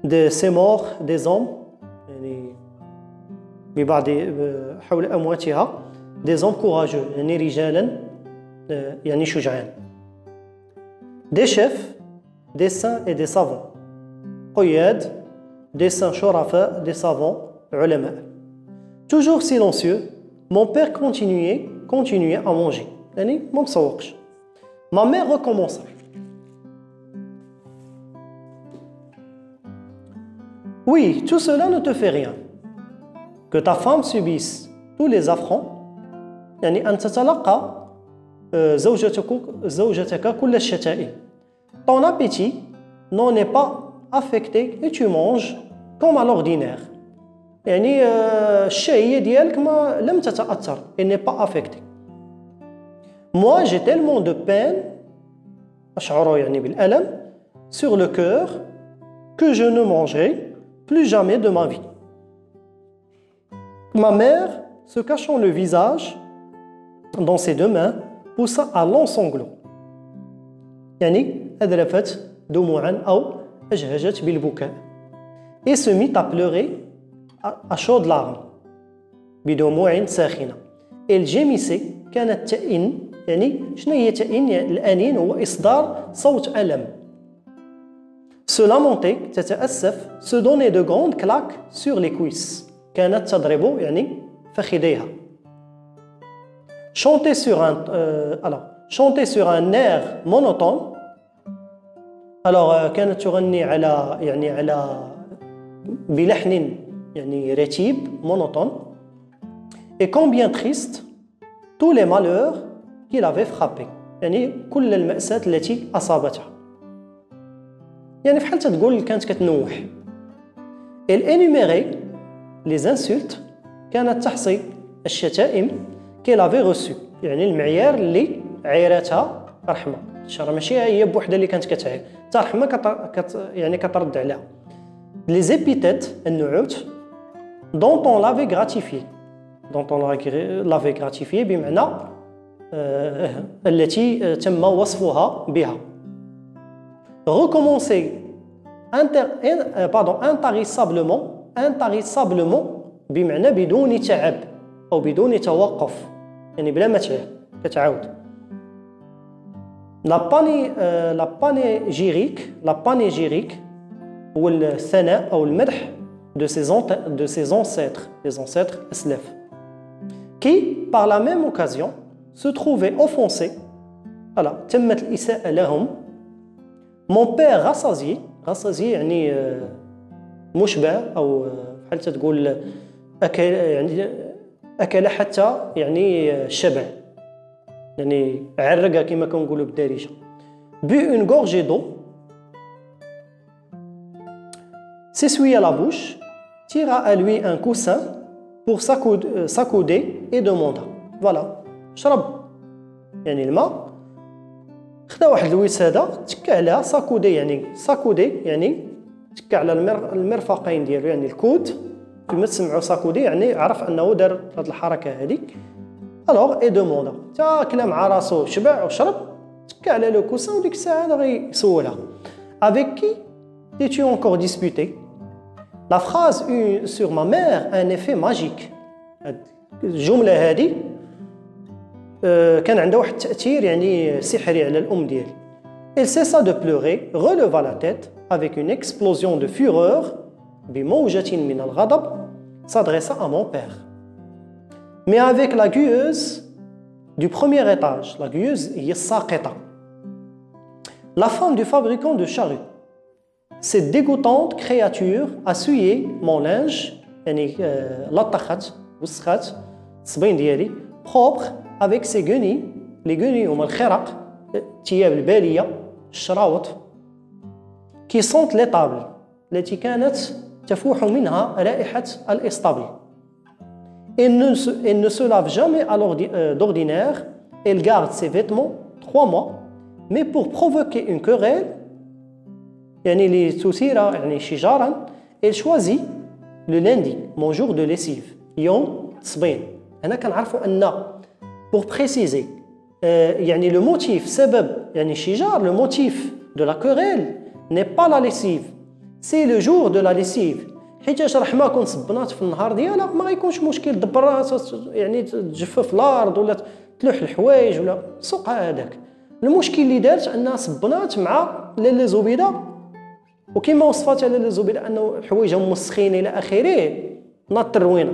de ces morts des hommes يعني ببعض حول أمواتها des hommes courageux يعني رجالا يعني شجعان des chefs des saints et des savants قياد des saints شرفاء des savants علماء toujours silencieux mon père continuait à manger يعني ما مسوقش ma mère recommença oui tout cela ne te fait rien que ta femme subisse tous les affronts يعني أن تتلقى زوجتك كل الشتائم ton appétit n'en est pas affecté et tu manges comme à l'ordinaire يعني الشهية ديالك ما لم تتأثر elle n'est pas affectée moi j'ai tellement de peine أشعر يعني بالألم sur le cœur que je ne mangerai plus jamais de ma vie ma mère se cachant le visage dans ses deux mains poussa un long sanglot يعني أذرفت دموعا أو أجهجت بالبكاء et se mit à pleurer à chaudes larmes بدموع ساخنة elle gémissait كانت تئن يعني شنو هي تئن الأنين هو إصدار صوت ألم se lamenter تتأسف se donner de grandes claques sur les cuisses كانت تضرب يعني فخذيها chanter sur un air monotone alors كانت تغني على يعني على بلحن يعني رتيب monotone et combien triste tous les malheurs qu'il avait frappés يعني كل المأساة التي أصابتها يعني في حال تقول كانت كتنوح elle énumérait les insultes كانت تحصي الشتائم qu'elle avait reçues يعني المعيار اللي عيرتها رحمة الشرع ماشي هي بوحدة اللي كانت كتعير حتى رحمة يعني كترد عليها les épithètes النعوت dont on l'avait gratifié بمعنى التي تم وصفها بها recommencer intarissablement بمعنى بدون تعب أو بدون توقف يعني بلا ما كتعاود la panégyrique هو الثناء أو المدح de ses ancêtres les ancêtres أسلاف qui par la même occasion se trouvaient offensés voilà تمت الإساءة لهم mon père rassasié يعني مشبع أو بحال تقول أكل حتى يعني الشبع يعني عرقة كما كنقولوا بالدارجة bu une gorgée d'eau s'essuya la bouche tira à lui un coussin pour s'accouder et demanda voilà شرب يعني الماء خدا واحد الوسادة تكى عليها ساكودي يعني تكى على المرفقين ديالو يعني الكود كما تسمعوا ساكودي يعني عرف انه دار هذه الحركه هذه الوغ اي دوموندا تا كلا مع راسو شبع وشرب تكى على لو كوسان وديك الساعه غيسولها avec qui t'es-tu encore disputé la phrase eut sur ma mère un effet magique الجمله هذه كان عندها واحد التاثير يعني سحري على الام ديالي elle cessa de pleurer releva la tête avec une explosion de fureur بموجة من الغضب s'adressa à mon père mais avec la gueuse du premier étage la gueuse هي الساقطة la femme du fabricant de charrues cette dégoûtante créature a souillé mon linge يعني لطخت وسخت الصبين ديالي propre avec ses guenilles les guenilles هما الخرق الثياب البالية الشراوط qui sentent les tables التي كانت تفوح منها رائحة الإسطبل. Elle ne se lave jamais d'ordinaire. Elle garde ses vêtements 3 mois. Mais pour provoquer une querelle, يعني لتثير يعني شجارا, elle choisit le lundi, mon jour de lessive. يوم تصبين. هنا كنعرفوا أن pour préciser يعني le motif سبب يعني الشجار, le motif de la querelle n'est pas la lessive, c'est le jour de la lessive. حيتاش رحمه كون صبنات في النهار ديالها ما غيكونش مشكل دبر راسها يعني تجفف الارض ولا تلوح الحوايج ولا سوق هذاك. المشكل اللي دارت انها صبنات مع لاله زبيده وكما وصفات لاله زبيده انه حوايجهم مسخين الى اخره ناض التروينه.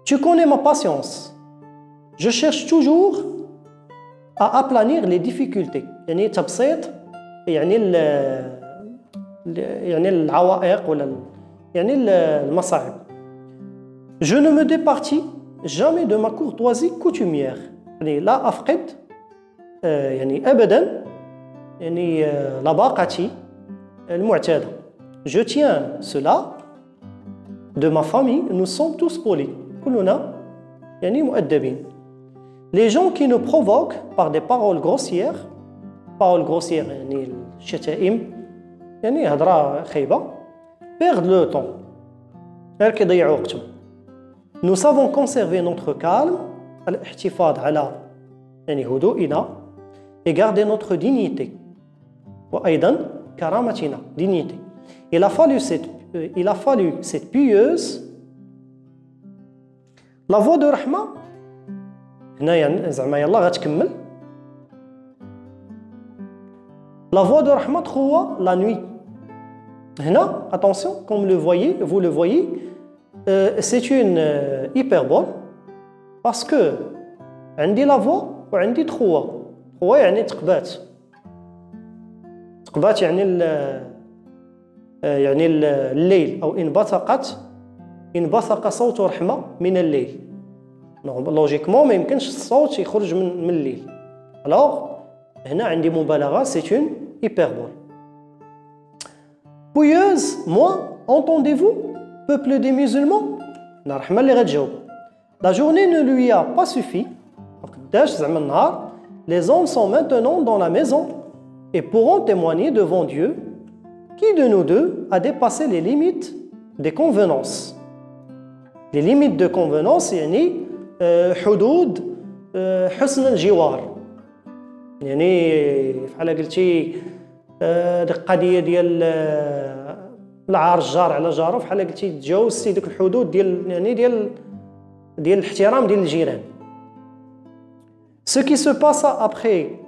Tu connais ma patience. Je cherche toujours à aplanir les difficultés. يعني تبسيط يعني العوائق ولا يعني المصاعب. Je ne me départis jamais de ma courtoisie coutumière. يعني لا أفقد يعني أبدا يعني لباقتي المعتادة. Je tiens cela de ma famille. Nous sommes tous polis. كلنا يعني مؤدبين. Les gens qui nous provoquent par des paroles grossières يعني الشتائم يعني هضره خايبه perdent le temps غير كيضيعوا وقتهم. Nous savons conserver notre calme, الاحتفاظ على يعني هدوئنا, et garder notre dignité وأيضا كرامتنا dignité. Il a fallu cette pieuse. La voix de رحمة هنايا زعما يلا غتكمل. La voix de رحمة هو la nuit. هنا attention, comme vous le voyez, c'est une hyperbole parce que عندي la voix وعندي تخوة. تخوة يعني تقبات يعني يعني الليل أو انبثق صوت رحمة من الليل. لوجيكمون ما يمكنش الصوت يخرج من الليل. alors هنا عندي مبالغة, c'est une hyperbole. Pouilleuse, moi, entendez-vous, peuple des musulmans? رحمة اللي غتجاوب. La journée ne lui a pas suffi. زعما النهار. Les hommes sont maintenant dans la maison et pourront témoigner devant Dieu qui de nous deux a dépassé les limites des convenances. Les limites de convenance يعني حدود حسن الجوار. يعني بحال قلتي ديك القضيه ديال العار الجار على جاره, بحال قلتي تجاوزتي ديك الحدود ديال يعني ديال الاحترام ديال الجيران. Ce qui se passe après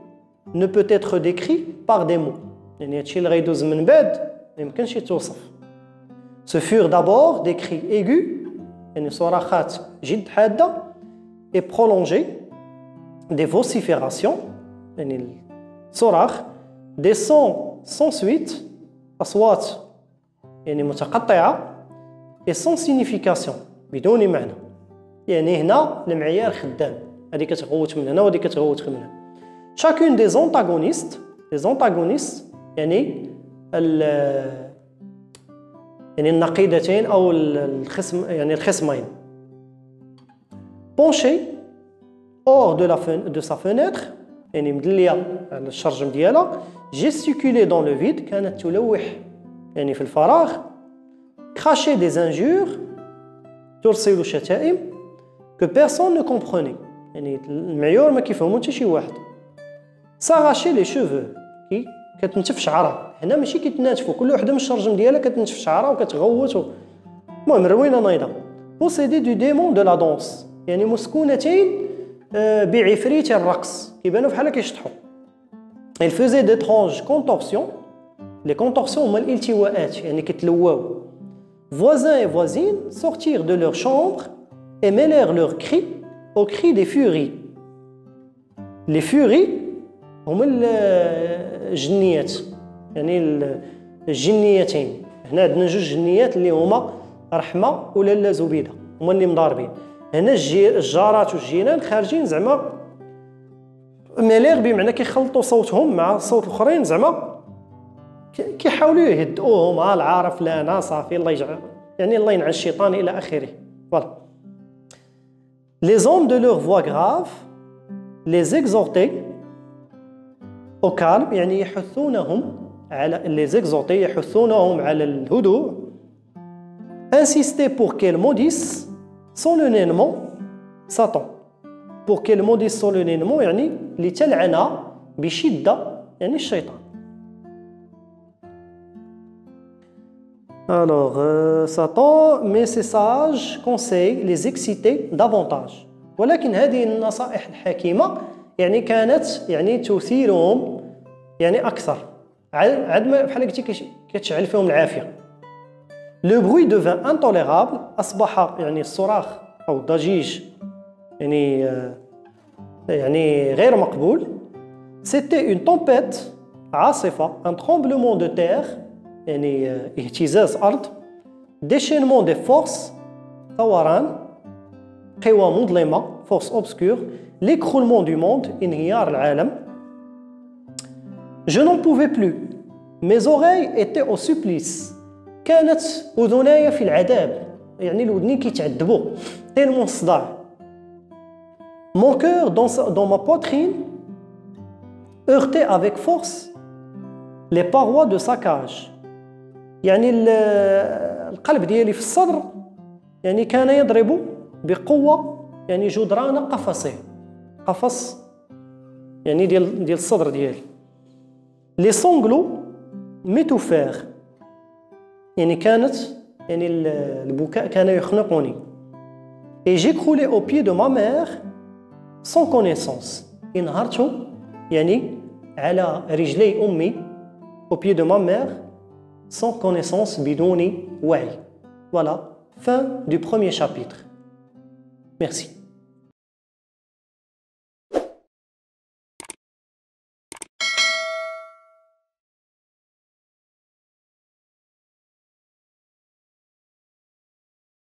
ne peut être décrit par des mots. يعني هادشي اللي غيدوز من بعد ما يمكنش يتوصف. Ce furent d'abord des cris aigus, يعني صراخات جد حاده, et prolongées, des vociférations, يعني الصراخ, des sons sans suite, أصوات يعني متقطعة, et sans signification, بدون معنى. يعني هنا المعيار خدام, هذه كتغوت من هنا وهذه كتغوت من هنا. Chacune des antagonistes يعني يعني النقيضتين أو الخصمين penché hors de sa fenêtre, يعني مدلية على الشرجم ديالها, gesticuler dans le vide, كانت تلوح يعني في الفراغ, cracher des injures, ترسل شتائم, que personne ne comprenait, يعني المعيور ما كيفهمو حتى شي واحد. s'arracher les cheveux, كتنتف شعرها. هنا ماشي كيتناتفوا, كل وحده من الشرجم ديالها كتنتف شعرها وكتغوت. المهم روينه نايضه. posséder du démon de la danse, يعني مسكونتين بعفريت الرقص, كيبانوا بحال كيشطحوا. il faisait d'étranges contorsions. les contorsions هما الالتواءات, يعني كيتلواو. voisins et voisines sortirent de leur chambre et mêlèrent leurs cris aux cris des furies. les furies هما الجنيات, يعني الجنيتين. هنا عندنا جوج جنيات اللي هما رحمه ولاله زبيده, هما اللي مضاربين. هنا الجارات والجيران خارجين زعما ميلير بمعنى كيخلطوا صوتهم مع الصوت الاخرين زعما كيحاولوا يهدئوهم العارف لا انا صافي الله يجعل يعني الله ينعس الشيطان الى اخره. فوالا les hommes de leur voix grave les exhortaient au calme يعني يحثونهم على les exhortaient يحثونهم على الهدوء insistaient pour qu'elles maudissent solennellement Satan pour qu'elles maudissent solennellement يعني لتلعن بشدة يعني الشيطان. Alors, Satan, mais ces sages conseillent les exciter davantage. ولكن هذه النصائح الحكيمة يعني كانت يعني تثيرهم يعني أكثر. عاد ما بحال قلتي كتشعل فيهم العافية. Le bruit devint intolérable أصبح يعني الصراخ أو الضجيج يعني غير مقبول. C'était une tempête عاصفة un tremblement de terre يعني اهتزاز أرض déchaînement des forces ثوران قوى مظلمة force obscure l'écroulement du monde انهيار العالم. Je n'en pouvais plus mes oreilles étaient au supplice كانت أذناي في العذاب يعني الودنين كيتعذبوا tellement الصداع. Mon cœur dans ma poitrine heurtait avec force les parois de sa cage يعني القلب ديالي في الصدر يعني كان يضرب بقوة يعني جدران قفصه قفص يعني ديال الصدر ديالي. les sanglots m'étouffèrent يعني كانت يعني البكاء كان يخنقني. et j'écroulais aux pieds de ma mère sans connaissance انهارت يعني على رجلي أمي aux pieds de ma mère sans connaissance بدون وعي. Voilà, fin du premier chapitre. Merci.